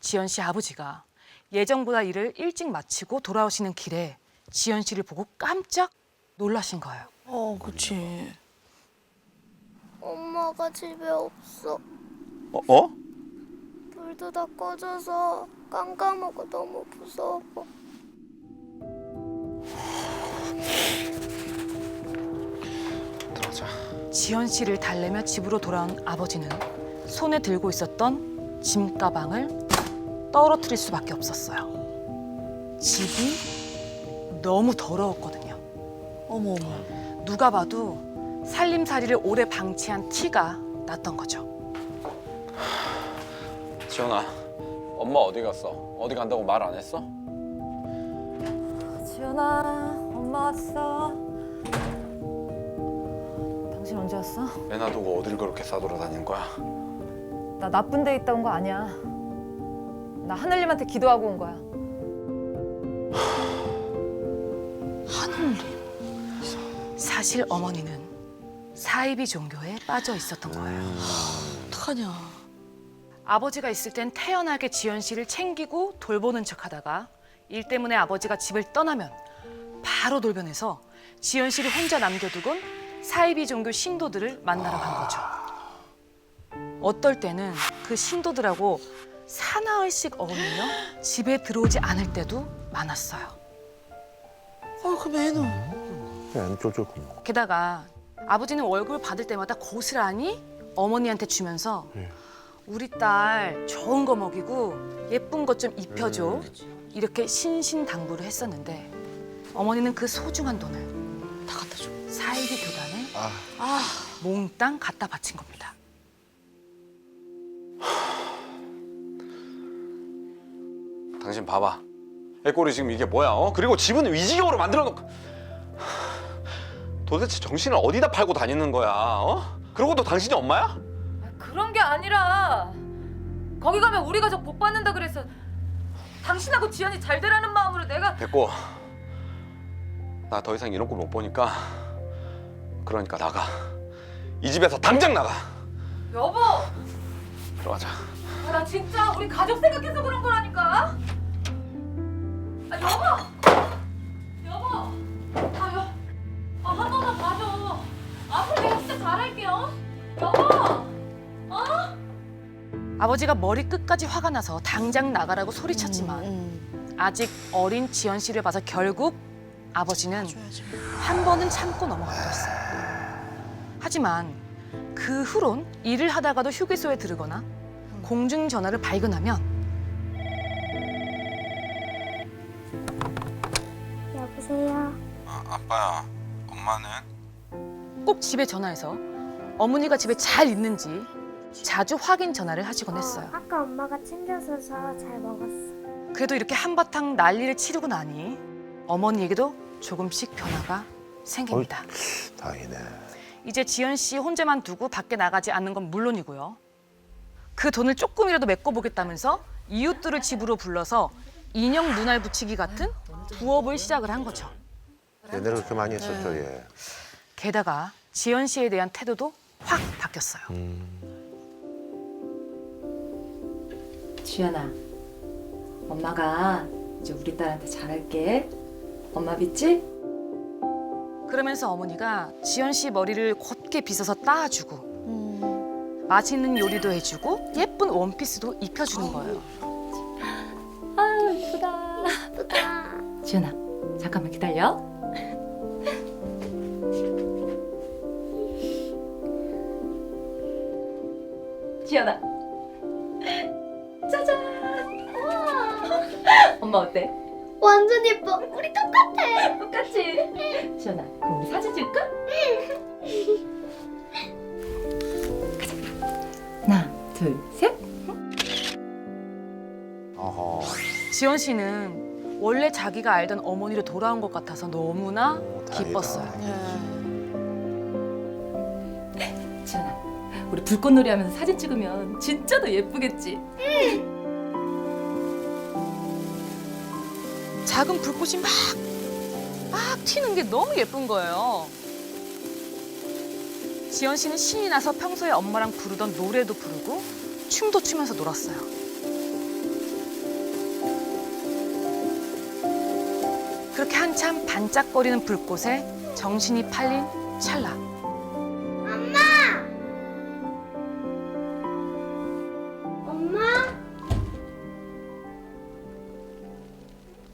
지연 씨 아버지가 예정보다 일을 일찍 마치고 돌아오시는 길에 지연 씨를 보고 깜짝 놀라신 거예요. 그치. 엄마가 집에 없어. 어? 불도 다 꺼져서 깜깜하고 너무 무서워. 들어가자. 지연 씨를 달래며 집으로 돌아온 아버지는 손에 들고 있었던 짐 가방을 떨어뜨릴 수밖에 없었어요. 집이 너무 더러웠거든요. 어머. 누가 봐도 살림살이를 오래 방치한 티가 났던 거죠. 지연아, 엄마 어디 갔어? 어디 간다고 말 안 했어? 지연아, 엄마 왔어. 당신 언제 왔어? 애 놔두고 어딜 그렇게 싸돌아다니는 거야? 나 나쁜 데 있다 온 거 아니야. 나 하늘님한테 기도하고 온 거야. 하늘님. 사실 어머니는 사이비 종교에 빠져 있었던 거예요. 어떡하냐. 아버지가 있을 땐 태연하게 지연 씨를 챙기고 돌보는 척하다가 일 때문에 아버지가 집을 떠나면 바로 돌변해서 지연 씨를 혼자 남겨두곤 사이비 종교 신도들을 만나러 간 거죠. 어떨 때는 그 신도들하고 사나흘씩 어울리며 집에 들어오지 않을 때도 많았어요. 그럼 애는? 안 쫄쫄군. 게다가 아버지는 월급을 받을 때마다 고스란히 어머니한테 주면서 우리 딸 좋은 거 먹이고 예쁜 것 좀 입혀줘. 이렇게 신신당부를 했었는데 어머니는 그 소중한 돈을 다 갖다 줘. 사이비 교단에 몽땅 갖다 바친 겁니다. 당신 봐봐. 애 꼴이 지금 이게 뭐야? 어? 그리고 집은 위지경으로 만들어 놓고 도대체 정신을 어디다 팔고 다니는 거야? 어? 그러고 또 당신이 엄마야? 그런 게 아니라 거기 가면 우리 가족 복 받는다 그래서 당신하고 지연이 잘 되라는 마음으로 내가 됐고, 나 더 이상 이런 꼴 못 보니까 그러니까 나가. 이 집에서 당장 나가. 여보! 들어가자. 나 진짜 우리 가족 생각해서 그런 거라니까. 여보! 한 번만 봐줘. 앞으로 내가 진짜 잘할게요. 여보! 아버지가 머리 끝까지 화가 나서 당장 나가라고 소리쳤지만 아직 어린 지연 씨를 봐서 결국 아버지는 한 번은 참고 넘어가버렸어요. 하지만 그 후론 일을 하다가도 휴게소에 들르거나 공중전화를 발견하면 여보세요? 아빠야, 엄마는? 꼭 집에 전화해서 어머니가 집에 잘 있는지 자주 확인 전화를 하시곤 했어요. 아까 엄마가 챙겨줘서 잘 먹었어. 그래도 이렇게 한바탕 난리를 치르고 나니 어머니에게도 조금씩 변화가 생깁니다. 다행이네. 이제 지연 씨 혼자만 두고 밖에 나가지 않는 건 물론이고요. 그 돈을 조금이라도 메꿔보겠다면서 이웃들을 집으로 불러서 인형 눈알 붙이기 같은 부업을 시작을 한 거죠. 옛날에 그렇게 많이 했었죠, 예. 게다가 지연 씨에 대한 태도도 확 바뀌었어요. 지연아, 엄마가 이제 우리 딸한테 잘할게. 엄마 믿지? 그러면서 어머니가 지연 씨 머리를 곧게 빗어서 따주고 맛있는 요리도 해주고 예쁜 원피스도 입혀주는 거예요. 아유, 이쁘다. 지연아, 잠깐만 기다려. 지연아. 짜잔. 우와. 엄마 어때? 완전 예뻐. 우리 똑같아. 똑같지? 지연아, 그럼 우리 사진 찍을까? 가자. 하나, 둘, 셋. 어허. 지연 씨는 원래 자기가 알던 어머니로 돌아온 것 같아서 너무나 다행이다. 기뻤어요. 지연아, 우리 불꽃놀이 하면서 사진 찍으면 진짜 더 예쁘겠지? 작은 불꽃이 막 튀는 게 너무 예쁜 거예요. 지연 씨는 신이 나서 평소에 엄마랑 부르던 노래도 부르고 춤도 추면서 놀았어요. 그렇게 한참 반짝거리는 불꽃에 정신이 팔린 찰나. 엄마?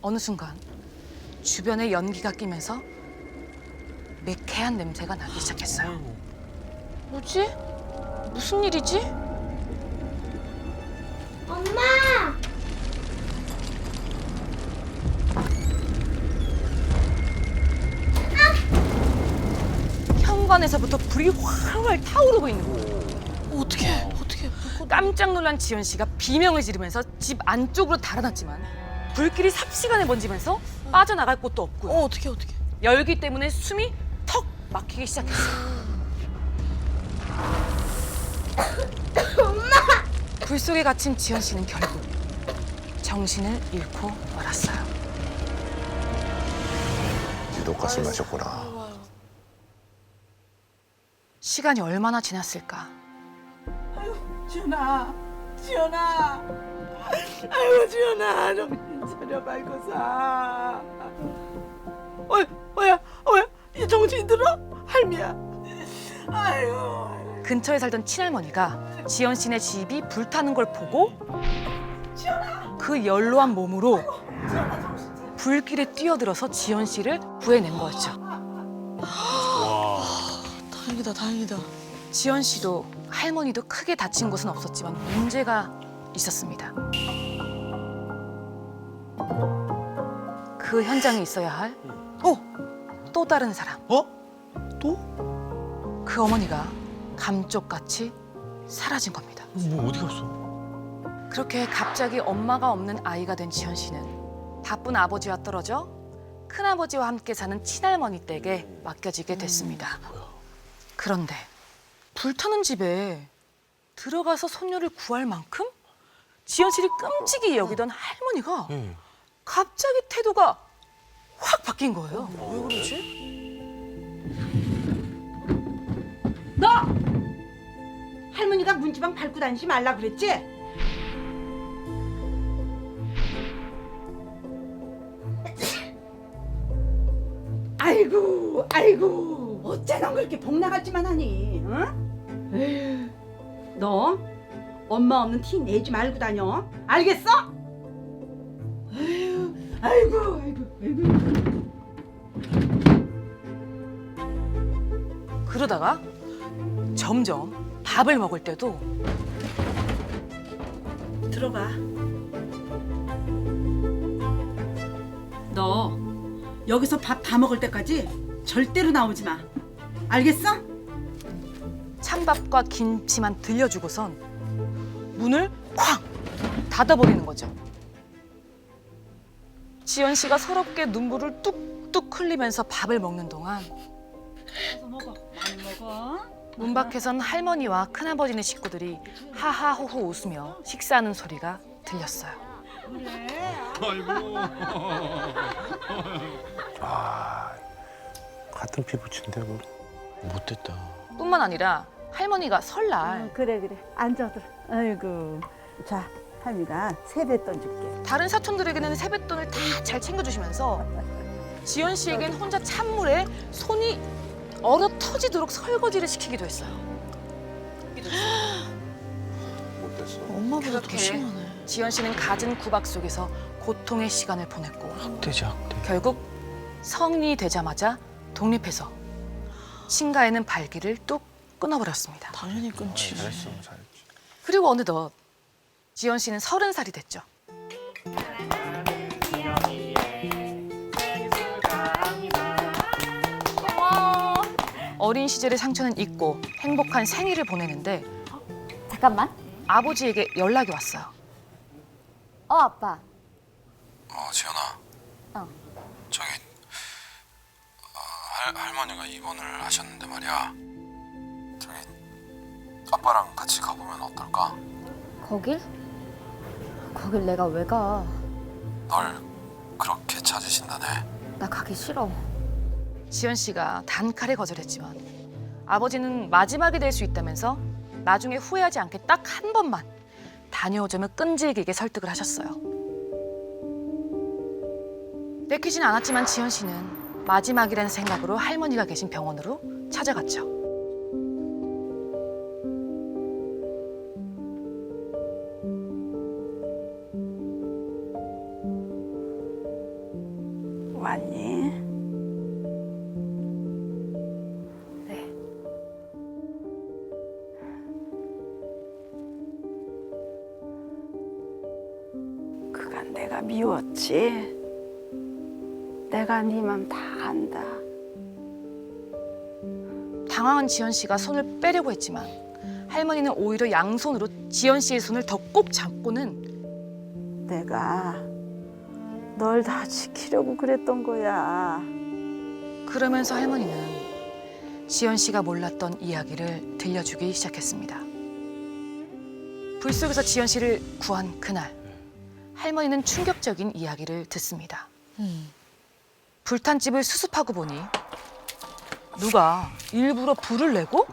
어느 순간 주변에 연기가 끼면서 매캐한 냄새가 나기 시작했어요. 뭐지? 무슨 일이지? 엄마! 현관에서부터 불이 활활 타오르고 있는 거예요. 어떻게? 깜짝 놀란 지연 씨가 비명을 지르면서 집 안쪽으로 달아났지만 불길이 삽시간에 번지면서 빠져나갈 곳도 없고요. 어떻게? 열기 때문에 숨이 턱 막히기 시작했어요. 불 속에 갇힌 지연 씨는 결국 정신을 잃고 말았어요. 지독가스 마셨구나. 시간이 얼마나 지났을까? 지연아, 아이고 지연아, 정신 차려 말고사. 뭐야, 이 정신 들어? 할미야. 아이고. 근처에 살던 친할머니가 지연 씨네 집이 불타는 걸 보고 그 연로한 몸으로 불길에 뛰어들어서 지연 씨를 구해낸 거였죠. 다행이다. 지연 씨도 할머니도 크게 다친 곳은 없었지만 문제가 있었습니다. 그 현장에 있어야 할 또 다른 사람. 또? 그 어머니가 감쪽같이 사라진 겁니다. 뭐 어디 갔어? 그렇게 갑자기 엄마가 없는 아이가 된 지연 씨는 바쁜 아버지와 떨어져 큰아버지와 함께 사는 친할머니 댁에 맡겨지게 됐습니다. 그런데 불타는 집에 들어가서 손녀를 구할 만큼 지연 씨를 끔찍이 여기던 할머니가 갑자기 태도가 확 바뀐 거예요. 왜 그러지? 너! 할머니가 문지방 밟고 다니지 말라 그랬지? 아이고, 어째 넌 그렇게 복 나갈지만 하니, 응? 에휴, 너 엄마 없는 티 내지 말고 다녀, 알겠어? 에휴, 아이고. 그러다가 점점 밥을 먹을 때도 들어가. 너 여기서 밥 다 먹을 때까지 절대로 나오지 마. 알겠어? 찬밥과 김치만 들려주고선 문을 쾅 닫아버리는 거죠. 지연 씨가 서럽게 눈물을 뚝뚝 흘리면서 밥을 먹는 동안 어서 먹어. 많이 먹어. 문 밖에선 할머니와 큰아버지네 식구들이 하하호호 웃으며 식사하는 소리가 들렸어요. 아이고. 아, 같은 피부친데 뭐. 못됐다. 뿐만 아니라 할머니가 설날 그래. 앉아들. 아이고. 자, 할미가 세뱃돈 줄게. 다른 사촌들에게는 세뱃돈을 다 잘 챙겨주시면서 지연 씨에겐 혼자 찬물에 손이 얼어 터지도록 설거지를 시키기도 했어요. 못됐어. 엄마보다 더 그렇게 심하네. 지연 씨는 갖은 구박 속에서 고통의 시간을 보냈고 학대지 학대. 결국 성인이 되자마자 독립해서 친가에는 발길을 뚝 끊어버렸습니다. 당연히 끊지. 잘했어, 잘했지. 그리고 어느덧 지연 씨는 30살이 됐죠. 어린 시절의 상처는 잊고 행복한 생일을 보내는데 잠깐만. 아버지에게 연락이 왔어요. 아빠. 지연아. 어. 저기 할머니가 입원을 하셨는데 말이야. 저기 아빠랑 같이 가보면 어떨까? 거길 내가 왜 가? 널 그렇게 찾으신다네. 나 가기 싫어. 지연 씨가 단칼에 거절했지만 아버지는 마지막이 될 수 있다면서 나중에 후회하지 않게 딱 한 번만 다녀오자며 끈질기게 설득을 하셨어요. 내키진 않았지만 지연 씨는 마지막이라는 생각으로 할머니가 계신 병원으로 찾아갔죠. 왔니? 네. 그간 내가 미웠지. 내가 네 맘 다 안다. 당황한 지연 씨가 손을 빼려고 했지만 할머니는 오히려 양손으로 지연 씨의 손을 더 꼭 잡고는 내가 널 다 지키려고 그랬던 거야. 그러면서 할머니는 지연 씨가 몰랐던 이야기를 들려주기 시작했습니다. 불 속에서 지연 씨를 구한 그날 할머니는 충격적인 이야기를 듣습니다. 불탄 집을 수습하고 보니 누가 일부러 불을 내고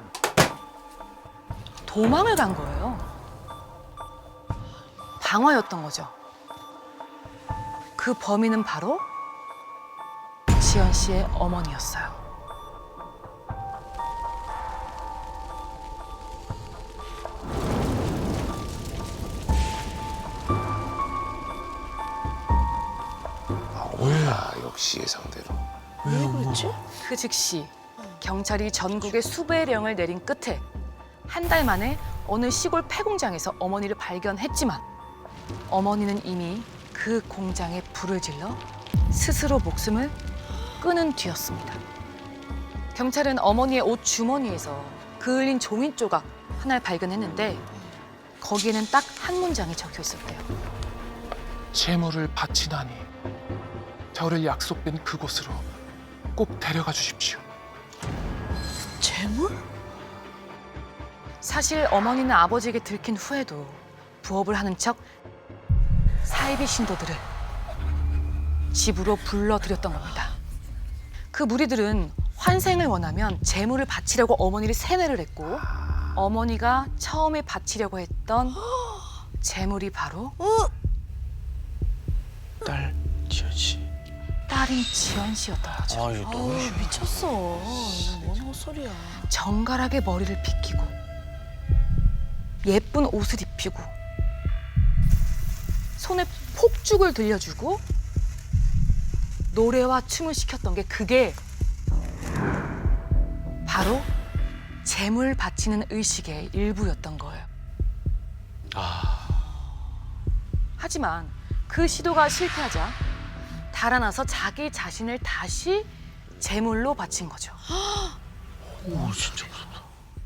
도망을 간 거예요. 방화였던 거죠. 그 범인은 바로 지연 씨의 어머니였어요. 역시 예상대로. 왜 그랬지? 그 즉시 경찰이 전국에 수배령을 내린 끝에 한 달 만에 어느 시골 폐공장에서 어머니를 발견했지만 어머니는 이미 그 공장에 불을 질러 스스로 목숨을 끊은 뒤였습니다. 경찰은 어머니의 옷 주머니에서 그을린 종이 조각 하나를 발견했는데 거기에는 딱 한 문장이 적혀 있었대요. 재물을 바치나니 저를 약속된 그곳으로 꼭 데려가 주십시오. 재물? 사실 어머니는 아버지에게 들킨 후에도 부업을 하는 척 사이비 신도들을 집으로 불러들였던 겁니다. 그 무리들은 환생을 원하면 재물을 바치려고 어머니를 세뇌를 했고 어머니가 처음에 바치려고 했던 재물이 바로 딸 지연 씨. 딸인 지연 씨였던 거죠. 아, 이거 너무 심해. 미쳤어. 뭔 헛소리야. 정갈하게 머리를 빗기고 예쁜 옷을 입히고 손에 폭죽을 들려주고 노래와 춤을 시켰던 게 그게 바로 재물 바치는 의식의 일부였던 거예요. 하지만 그 시도가 실패하자 달아나서 자기 자신을 다시 제물로 바친 거죠. 오, 진짜 무섭다.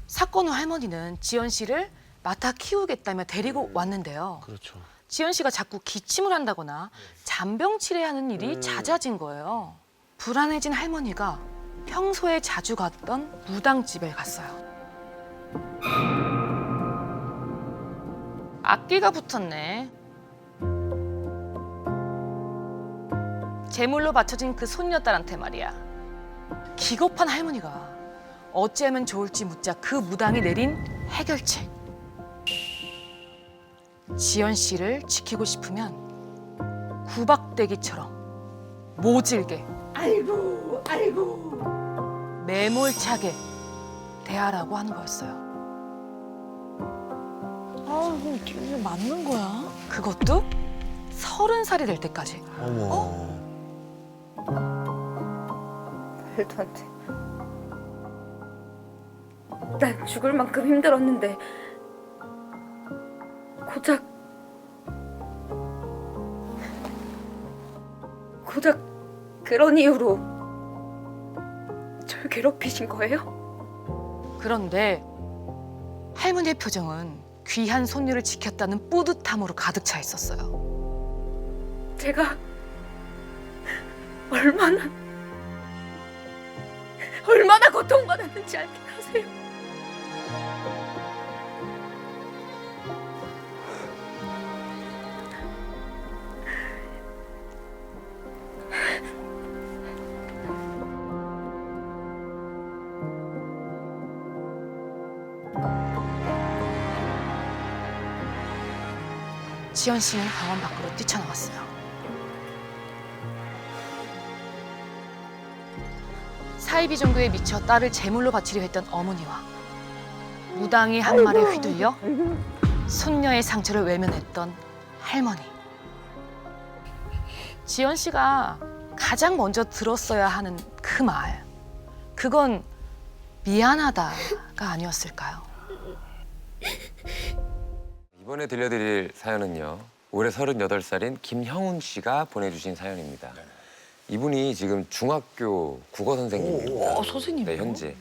사건 후 할머니는 지연 씨를 맡아 키우겠다며 데리고 왔는데요. 그렇죠. 지연 씨가 자꾸 기침을 한다거나 잔병 치레하는 일이 잦아진 거예요. 불안해진 할머니가 평소에 자주 갔던 무당집에 갔어요. 악기가 붙었네. 제물로 바쳐진 그 손녀딸한테 말이야. 기겁한 할머니가 어찌하면 좋을지 묻자 그 무당이 내린 해결책. 지연 씨를 지키고 싶으면 구박대기처럼 모질게, 아이고 아이고 매몰차게 대하라고 하는 거였어요. 이게 맞는 거야? 그것도 30살이 될 때까지. 어머. 말도 안 돼. 난 죽을 만큼 힘들었는데 고작 그런 이유로 절 괴롭히신 거예요? 그런데 할머니의 표정은 귀한 손녀를 지켰다는 뿌듯함으로 가득 차 있었어요. 제가 얼마나 고통받았는지 알긴 하세요? 지연 씨는 병원 밖으로 뛰쳐나왔어요. 사이비 종교에 미쳐 딸을 제물로 바치려 했던 어머니와 무당이 한 말에 휘둘려 손녀의 상처를 외면했던 할머니. 지연 씨가 가장 먼저 들었어야 하는 그 말. 그건 미안하다가 아니었을까요? 이번에 들려드릴 사연은요. 올해 38살인 김형훈 씨가 보내주신 사연입니다. 이분이 지금 중학교 국어 선생님입니다. 선생님이요? 네, 현재.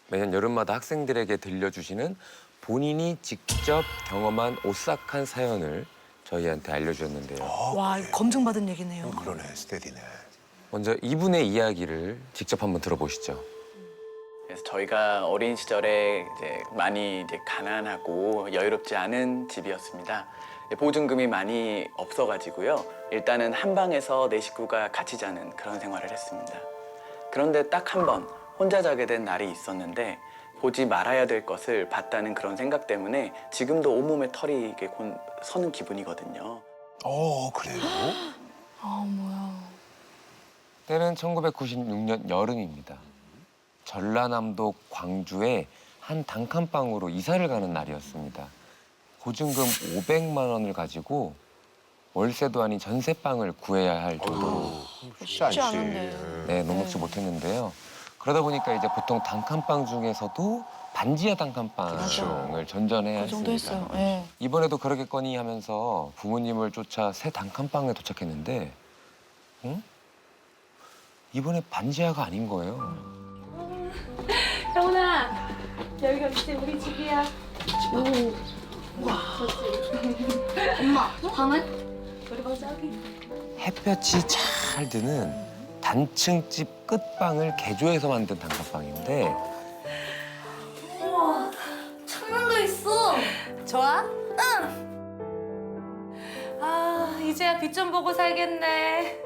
매년 여름마다 학생들에게 들려주시는 본인이 직접 경험한 오싹한 사연을 저희한테 알려주셨는데요. 와, 이거 검증받은 얘기네요. 그러네, 스테디네. 먼저 이분의 이야기를 직접 한번 들어보시죠. 그래서 저희가 어린 시절에 이제 많이 이제 가난하고 여유롭지 않은 집이었습니다. 보증금이 많이 없어가지고요. 일단은 한 방에서 네 식구가 같이 자는 그런 생활을 했습니다. 그런데 딱 한 번 혼자 자게 된 날이 있었는데 보지 말아야 될 것을 봤다는 그런 생각 때문에 지금도 온몸에 털이 이렇게 서는 기분이거든요. 그래요? 뭐야. 때는 1996년 여름입니다. 전라남도 광주의 한 단칸방으로 이사를 가는 날이었습니다. 보증금 500만 원을 가지고 월세도 아닌 전세방을 구해야 할 정도로 쉽지 않은데. 네, 녹록지 못했는데요. 그러다 보니까 이제 보통 단칸방 중에서도 반지하 단칸방을 전전해야 그 정도 했습니다. 했어요. 예. 이번에도 그러겠거니 하면서 부모님을 쫓아 새 단칸방에 도착했는데 이번에 반지하가 아닌 거예요. 형훈아, 여기가 이제 우리 집이야. 와. 엄마, 방은? 우리 방 저기. 햇볕이 잘 드는 단층집 끝방을 개조해서 만든 단칸방인데 우와, 창문도 있어. 좋아? 아, 이제야 빛 좀 보고 살겠네.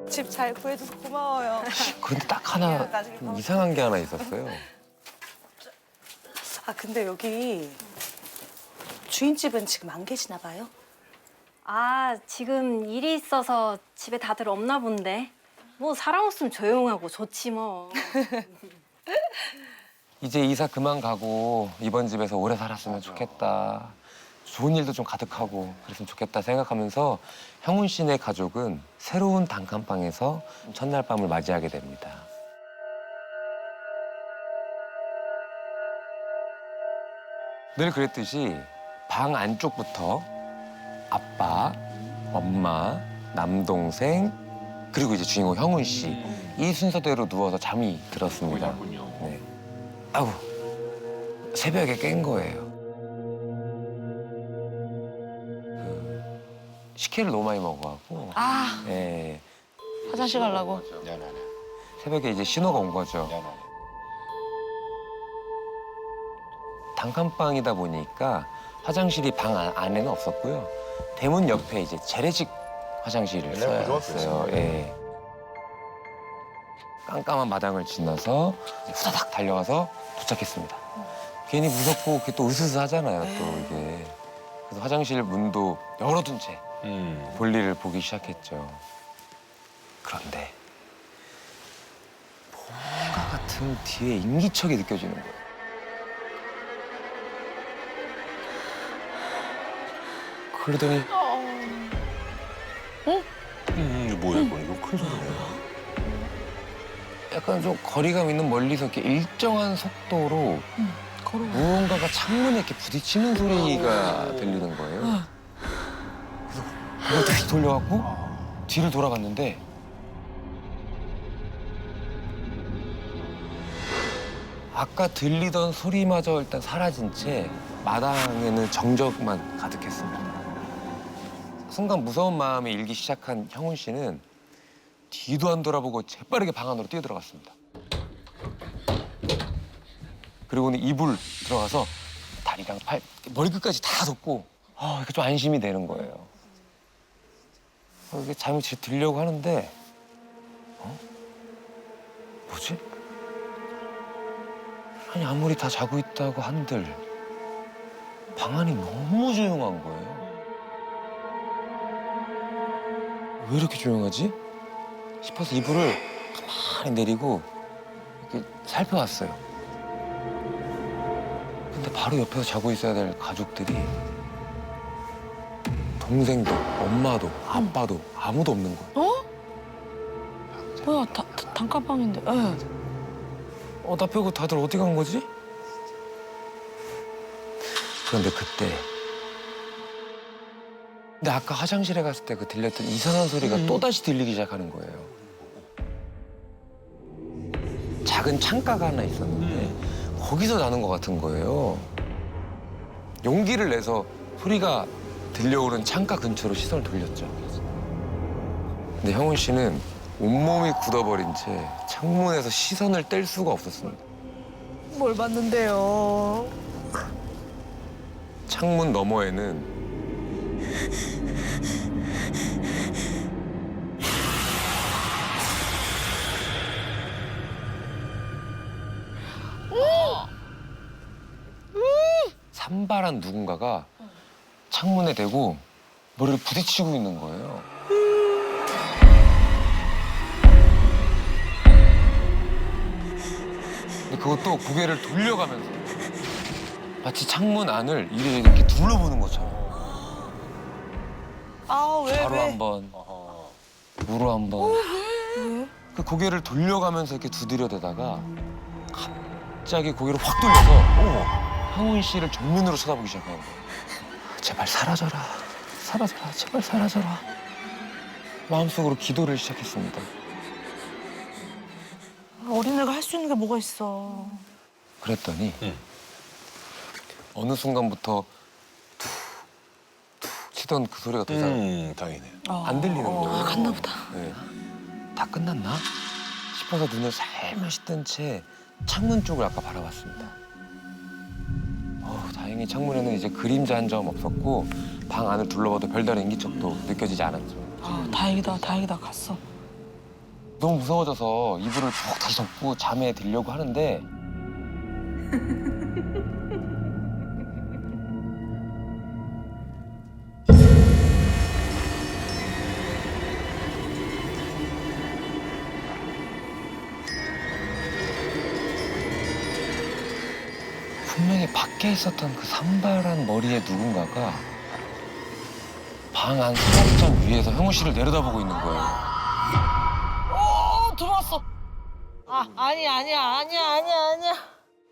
집 잘 구해줘서 고마워요. 그런데 딱 하나 이상한 게 하나 있었어요. 아, 근데 여기 주인집은 지금 안 계시나 봐요? 아, 지금 일이 있어서 집에 다들 없나 본데. 뭐 사람 없으면 조용하고 좋지 뭐. 이제 이사 그만 가고 이번 집에서 오래 살았으면 좋겠다. 좋은 일도 좀 가득하고 그랬으면 좋겠다 생각하면서 형훈 씨네 가족은 새로운 단칸방에서 첫날 밤을 맞이하게 됩니다. 늘 그랬듯이 방 안쪽부터 아빠, 엄마, 남동생 그리고 이제 주인공 형훈 씨 이 순서대로 누워서 잠이 들었습니다. 네. 아우 새벽에 깬 거예요. 식혜를 너무 많이 먹어갖고. 아. 네. 화장실 가려고. 새벽에 이제 신호가 온 거죠. 단칸방이다 보니까 화장실이 방 안에는 없었고요. 대문 옆에 이제 재래식 화장실을 써요. 예. 깜깜한 마당을 지나서 후다닥 달려가서 도착했습니다. 괜히 무섭고 그게 또 으스스하잖아요. 또 이게. 그래서 화장실 문도 열어둔 채 볼일을 보기 시작했죠. 그런데 뭔가 같은 뒤에 인기척이 느껴지는 거예요. 그러더니 이거 뭐야 이거 큰 소리네. 약간 좀 거리감 있는 멀리서 이렇게 일정한 속도로 무언가가 창문에 이렇게 부딪히는 소리가 들리는 거예요. 그래서 그걸 다시 돌려갖고 뒤를 돌아봤는데 아까 들리던 소리마저 일단 사라진 채 마당에는 정적만 가득했습니다. 순간 무서운 마음에 일기 시작한 형훈 씨는 뒤도 안 돌아보고 재빠르게 방 안으로 뛰어들어갔습니다. 그리고는 이불 들어가서 다리랑 팔, 머리끝까지 다 덮고 이렇게 좀 안심이 되는 거예요. 이게 잠이 들려고 하는데 뭐지? 아니 아무리 다 자고 있다고 한들 방 안이 너무 조용한 거예요. 왜 이렇게 조용하지? 싶어서 이불을 가만히 내리고 이렇게 살펴봤어요. 근데 바로 옆에서 자고 있어야 될 가족들이 동생도 엄마도 아빠도 아무도 없는 거예요. 어? 뭐야, 단칸방인데. 나 빼고 다들 어디 간 거지? 그런데 그때 근데 아까 화장실에 갔을 때 그 들렸던 이상한 소리가 또다시 들리기 시작하는 거예요. 작은 창가가 하나 있었는데 거기서 나는 것 같은 거예요. 용기를 내서 소리가 들려오는 창가 근처로 시선을 돌렸죠. 근데 형훈 씨는 온몸이 굳어버린 채 창문에서 시선을 뗄 수가 없었습니다. 뭘 봤는데요? 창문 너머에는 산발한 누군가가 창문에 대고 머리를 부딪히고 있는 거예요. 근데 그것도 고개를 돌려가면서 마치 창문 안을 이렇게 둘러보는 것처럼. 왜? 바로 한 번, 무로 한 번. 왜? 그 고개를 돌려가면서 이렇게 두드려대다가 갑자기 고개를 확 돌려서 형훈 씨를 정면으로 쳐다보기 시작한 거예요. 제발 사라져라, 사라져라, 제발 사라져라. 마음속으로 기도를 시작했습니다. 어린애가 할 수 있는 게 뭐가 있어. 그랬더니 어느 순간부터 툭툭 치던 그 소리가 더 이상 다행이네. 안 들리는 거예요. 갔나 보다. 네. 다 끝났나 싶어서 눈을 살며시 뜬 채 창문 쪽을 아까 바라봤습니다. 다행히 창문에는 이제 그림자 한 점 없었고 방 안을 둘러봐도 별다른 인기척도 느껴지지 않았죠. 다행이다, 다행이다. 갔어. 너무 무서워져서 이불을 푹 다시 덮고 잠에 들려고 하는데 분명히 밖에 있었던 그 산발한 머리의 누군가가 방 안 서랍장 위에서 형우 씨를 내려다보고 있는 거예요. 들어왔어. 아니야.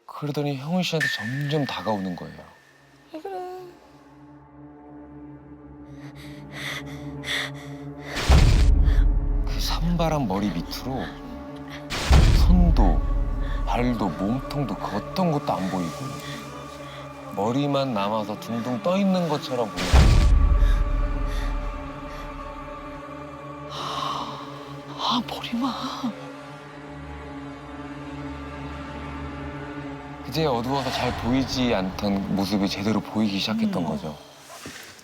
그러더니 형훈 씨한테 점점 다가오는 거예요. 산발한 머리 밑으로 손도 발도 몸통도 그 어떤 것도 안 보이고 머리만 남아서 둥둥 떠 있는 것처럼 보여요. 아, 머리만. 그제 어두워서 잘 보이지 않던 모습이 제대로 보이기 시작했던 거죠.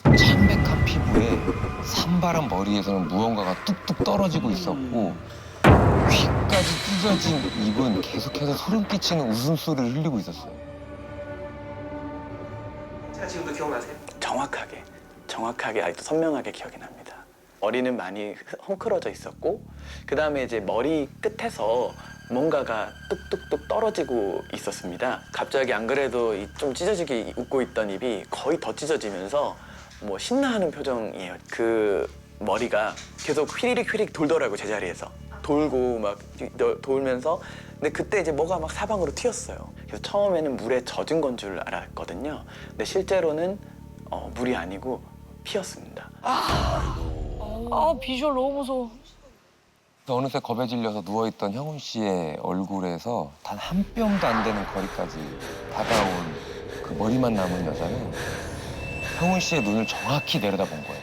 창백한 피부에 산발한 머리에서는 무언가가 뚝뚝 떨어지고 있었고 귀까지 찢어진 입은 계속해서 소름 끼치는 웃음소리를 흘리고 있었어요. 제가 지금도 기억나세요? 정확하게 아직도 선명하게 기억이 납니다. 머리는 많이 헝클어져 있었고 그 다음에 이제 머리 끝에서 뭔가가 뚝뚝뚝 떨어지고 있었습니다. 갑자기 안 그래도 좀 찢어지게 웃고 있던 입이 거의 더 찢어지면서 뭐 신나하는 표정이에요. 그 머리가 계속 휘리릭 돌더라고요, 제자리에서. 돌고 막 돌면서 근데 그때 이제 뭐가 막 사방으로 튀었어요. 그래서 처음에는 물에 젖은 건 줄 알았거든요. 근데 실제로는 물이 아니고 피였습니다. 아, 비주얼 너무 무서워. 어느새 겁에 질려서 누워있던 형훈 씨의 얼굴에서 단 한 뼘도 안 되는 거리까지 다가온 그 머리만 남은 여자는 형훈 씨의 눈을 정확히 내려다본 거예요.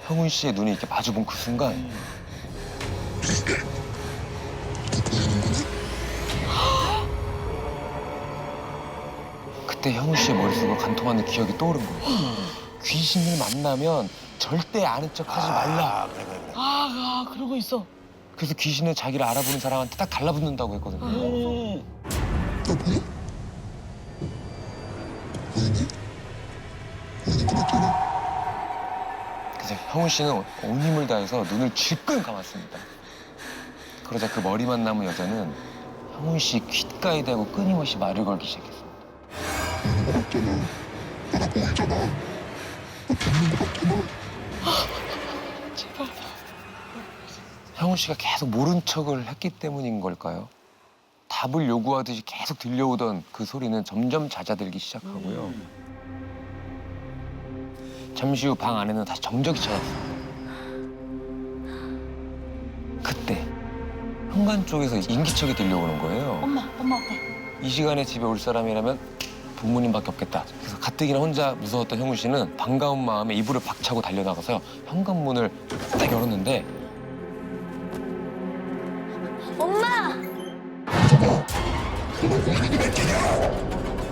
형훈 씨의 눈이 이렇게 마주본 그 순간 그때 형훈 씨의 머릿속으로 관통하는 기억이 떠오른 거예요. 귀신을 만나면 절대 아는 척 하지 말라. 그러고 있어. 그래서 귀신은 자기를 알아보는 사람한테 딱 달라붙는다고 했거든요. 그래서 형훈 씨는 온 힘을 다해서 눈을 질끈 감았습니다. 그러자 그 머리만 남은 여자는 형훈 씨 귓가에 대고 끊임없이 말을 걸기 시작했습니다. 제발. 형훈 씨가 계속 모른 척을 했기 때문인 걸까요? 답을 요구하듯이 계속 들려오던 그 소리는 점점 잦아들기 시작하고요. 잠시 후 방 안에는 다시 정적이 찾았습니다. 그때 현관 쪽에서 인기척이 들려오는 거예요. 엄마, 아빠. 이 시간에 집에 올 사람이라면 부모님밖에 없겠다. 그래서 가뜩이나 혼자 무서웠던 형훈 씨는 반가운 마음에 이불을 박차고 달려나가서 현관문을 딱 열었는데 엄마!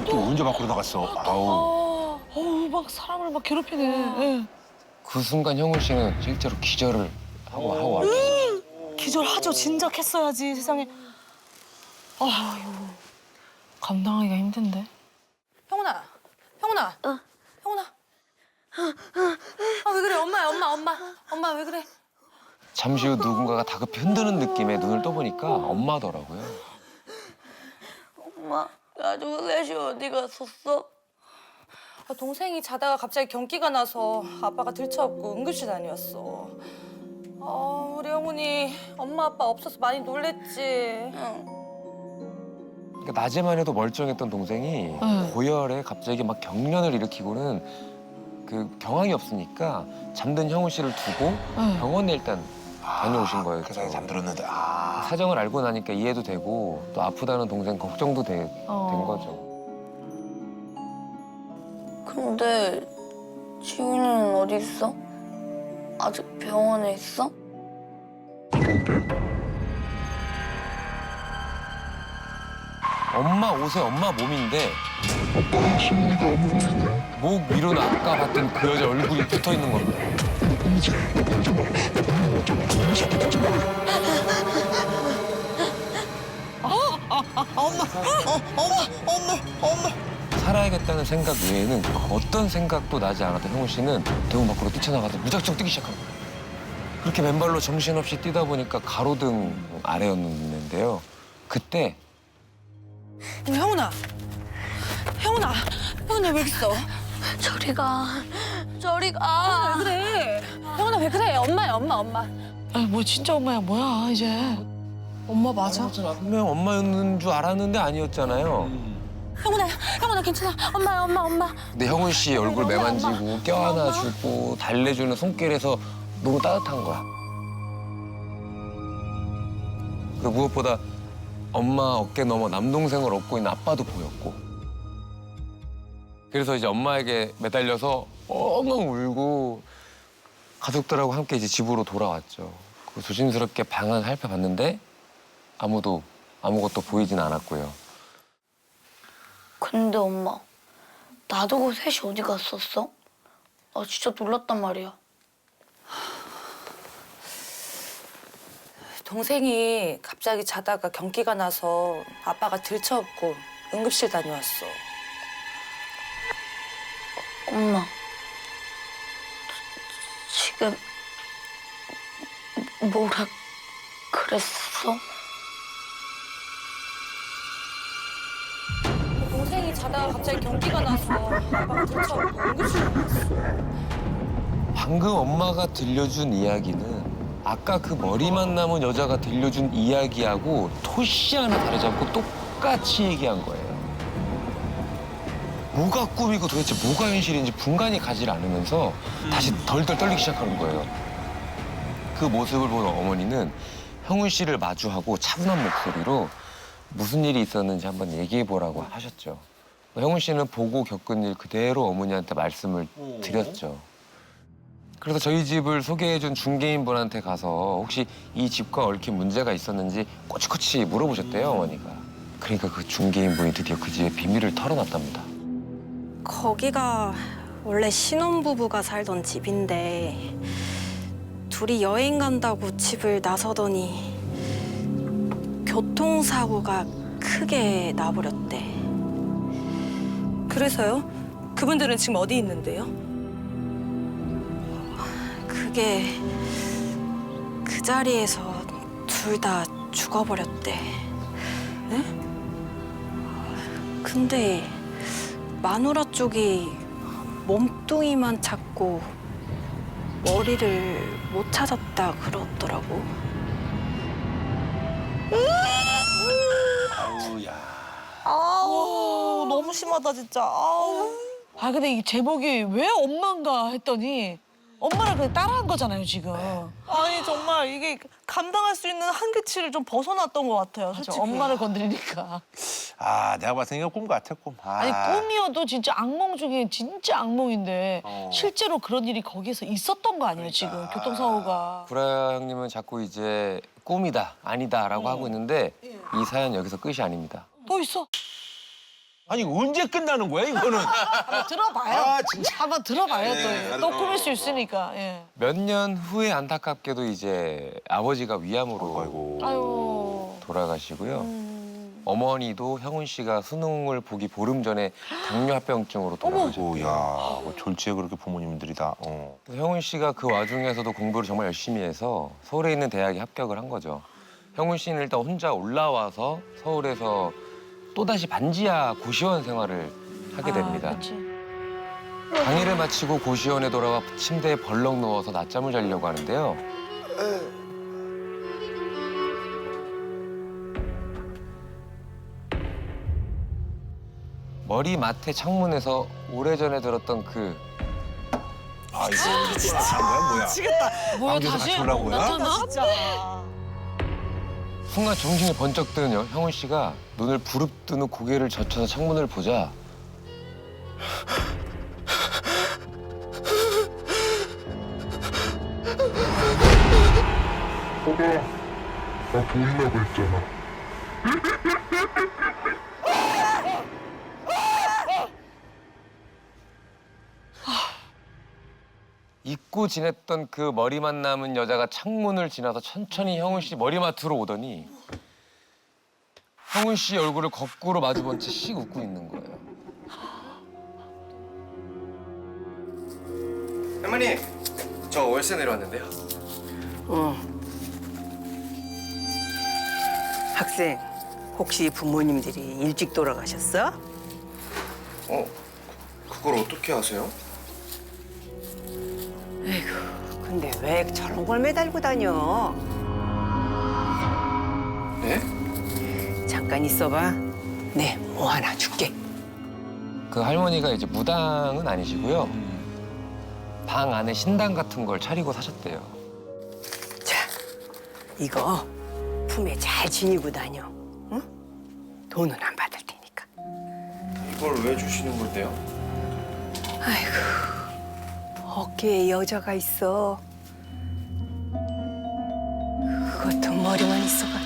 또 언제 밖으로 나갔어? 아우. 막 사람을 막 괴롭히네. 예. 그 순간 형훈 씨는 실제로 기절을 하고 왔어요. 기절하죠. 진작 했어야지, 세상에. 아유, 감당하기가 힘든데. 형훈아. 형훈아. 왜 그래? 엄마 왜 그래? 잠시 후 누군가가 다급히 흔드는 느낌에 눈을 떠보니까 엄마더라고요. 엄마, 가족 셋이 어디 갔었어? 동생이 자다가 갑자기 경기가 나서 아빠가 들쳐업고 응급실 다녀왔어. 우리 형훈이 엄마 아빠 없어서 많이 놀랬지. 그러니까 낮에만 해도 멀쩡했던 동생이 고열에 갑자기 막 경련을 일으키고는 그 경황이 없으니까 잠든 형훈 씨를 두고 병원에 일단 다녀오신 거예요. 그 사이에 잠들었는데. 사정을 알고 나니까 이해도 되고 또 아프다는 동생 걱정도 된 거죠. 근데 지훈이는 어디 있어? 아직 병원에 있어? 엄마 옷에 엄마 몸인데 목 위로는 아까 봤던 그 여자 얼굴이 붙어 있는 겁니다. 엄마. 살아야겠다는 생각 외에는 어떤 생각도 나지 않았던 형우 씨는 대문 밖으로 뛰쳐나가서 무작정 뛰기 시작한 거예요. 그렇게 맨발로 정신없이 뛰다 보니까 가로등 아래였는데요. 그때 형훈아 왜 여기 있어? 저리 가. 왜 그래? 형훈아 왜 그래? 엄마야 엄마. 아니, 뭐 진짜 엄마야, 뭐야, 이제. 엄마 맞아? 분명 엄마였는 줄 알았는데 아니었잖아요. 형훈아 괜찮아. 엄마. 근데 형훈 씨 얼굴 매만지고 껴안아주고 달래주는 손길에서 너무 따뜻한 거야. 그리고 무엇보다 엄마 어깨 넘어 남동생을 업고 있는 아빠도 보였고. 그래서 이제 엄마에게 매달려서 엉엉 울고 가족들하고 함께 이제 집으로 돌아왔죠. 그 조심스럽게 방을 살펴봤는데 아무것도 보이진 않았고요. 근데 엄마, 놔두고 셋이 어디 갔었어? 나 진짜 놀랐단 말이야. 동생이 갑자기 자다가 경기가 나서 아빠가 들쳐업고 응급실 다녀왔어. 엄마, 지금 뭐라 그랬어? 동생이 자다가 갑자기 경기가 나서 아빠가 들쳐업고 응급실 다녀왔어. 방금 엄마가 들려준 이야기는 아까 그 머리만 남은 여자가 들려준 이야기하고 토시 하나 다르지 않고 똑같이 얘기한 거예요. 뭐가 꿈이고 도대체 뭐가 현실인지 분간이 가지 않으면서 다시 덜덜 떨리기 시작하는 거예요. 그 모습을 본 어머니는 형훈 씨를 마주하고 차분한 목소리로 무슨 일이 있었는지 한번 얘기해보라고 하셨죠. 형훈 씨는 보고 겪은 일 그대로 어머니한테 말씀을 드렸죠. 그래서 저희 집을 소개해준 중개인분한테 가서 혹시 이 집과 얽힌 문제가 있었는지 꼬치꼬치 물어보셨대요, 어머니가. 그러니까 그 중개인분이 드디어 그 집의 비밀을 털어놨답니다. 거기가 원래 신혼부부가 살던 집인데 둘이 여행 간다고 집을 나서더니 교통사고가 크게 나버렸대. 그래서요? 그분들은 지금 어디 있는데요? 그게 그 자리에서 둘 다 죽어버렸대. 네? 근데 마누라 쪽이 몸뚱이만 찾고 머리를 못 찾았다 그러더라고. 아우 너무 심하다 진짜. 아우. 아 근데 이 제목이 왜 엄마인가 했더니 엄마를 그냥 따라한 거잖아요 지금. 아니 정말 이게 감당할 수 있는 한계치를 좀 벗어났던 것 같아요. 솔직히. 엄마를 건드리니까. 아, 내가 봤을 때 이거 꿈 같아, 꿈. 아. 아니 꿈이어도 진짜 악몽 중에 진짜 악몽인데 실제로 그런 일이 거기서 있었던 거 아니에요 지금 교통사고가. 구라 형님은 자꾸 이제 꿈이다, 아니다라고 하고 있는데 이 사연 여기서 끝이 아닙니다. 또 있어. 아니, 언제 끝나는 거야, 이거는? 한번 들어봐요. 아, 진짜. 한번 들어봐요 네, 또 꾸밀 수 있으니까. 예. 몇 년 후에 안타깝게도 이제 아버지가 위암으로 아유. 돌아가시고요. 어머니도 형훈 씨가 수능을 보기 보름 전에 당뇨합병증으로 돌아가셨대요. 야, 뭐 졸지에 그렇게 부모님들이 다. 형훈 씨가 그 와중에서도 공부를 정말 열심히 해서 서울에 있는 대학에 합격을 한 거죠. 형훈 씨는 일단 혼자 올라와서 서울에서 또다시 반지하 고시원 생활을 하게 됩니다. 강의를 마치고 고시원에 돌아와 침대에 벌렁 누워서 낮잠을 자려고 하는데요. 머리맡에 창문에서 오래전에 들었던 그 아, 이거 한 거야, 뭐야? 미치겠다. 뭐야 안경에서 다시? 같이 올라온 거야? 나타나? 진짜. 순간 정신이 번쩍 든 형훈 씨가 눈을 부릅뜨는 고개를 젖혀서 창문을 보자 나 보이려고 했잖아. 잊고 지냈던 그 머리만 남은 여자가 창문을 지나서 천천히 형훈 씨 머리맡으로 오더니 형훈 씨 얼굴을 거꾸로 마주본 채 씩 웃고 있는 거예요. 할머니, 저 월세 내려왔는데요. 학생, 혹시 부모님들이 일찍 돌아가셨어? 그걸 어떻게 아세요? 에이구, 근데 왜 저런 걸 매달고 다녀? 네? 잠깐 있어봐. 네, 뭐 하나 줄게. 그 할머니가 이제 무당은 아니시고요. 방 안에 신당 같은 걸 차리고 사셨대요. 이거 품에 잘 지니고 다녀. 응? 돈은 안 받을 테니까. 이걸 왜 주시는 건데요? 아이고, 어깨에 여자가 있어. 그것도 머리만 있어가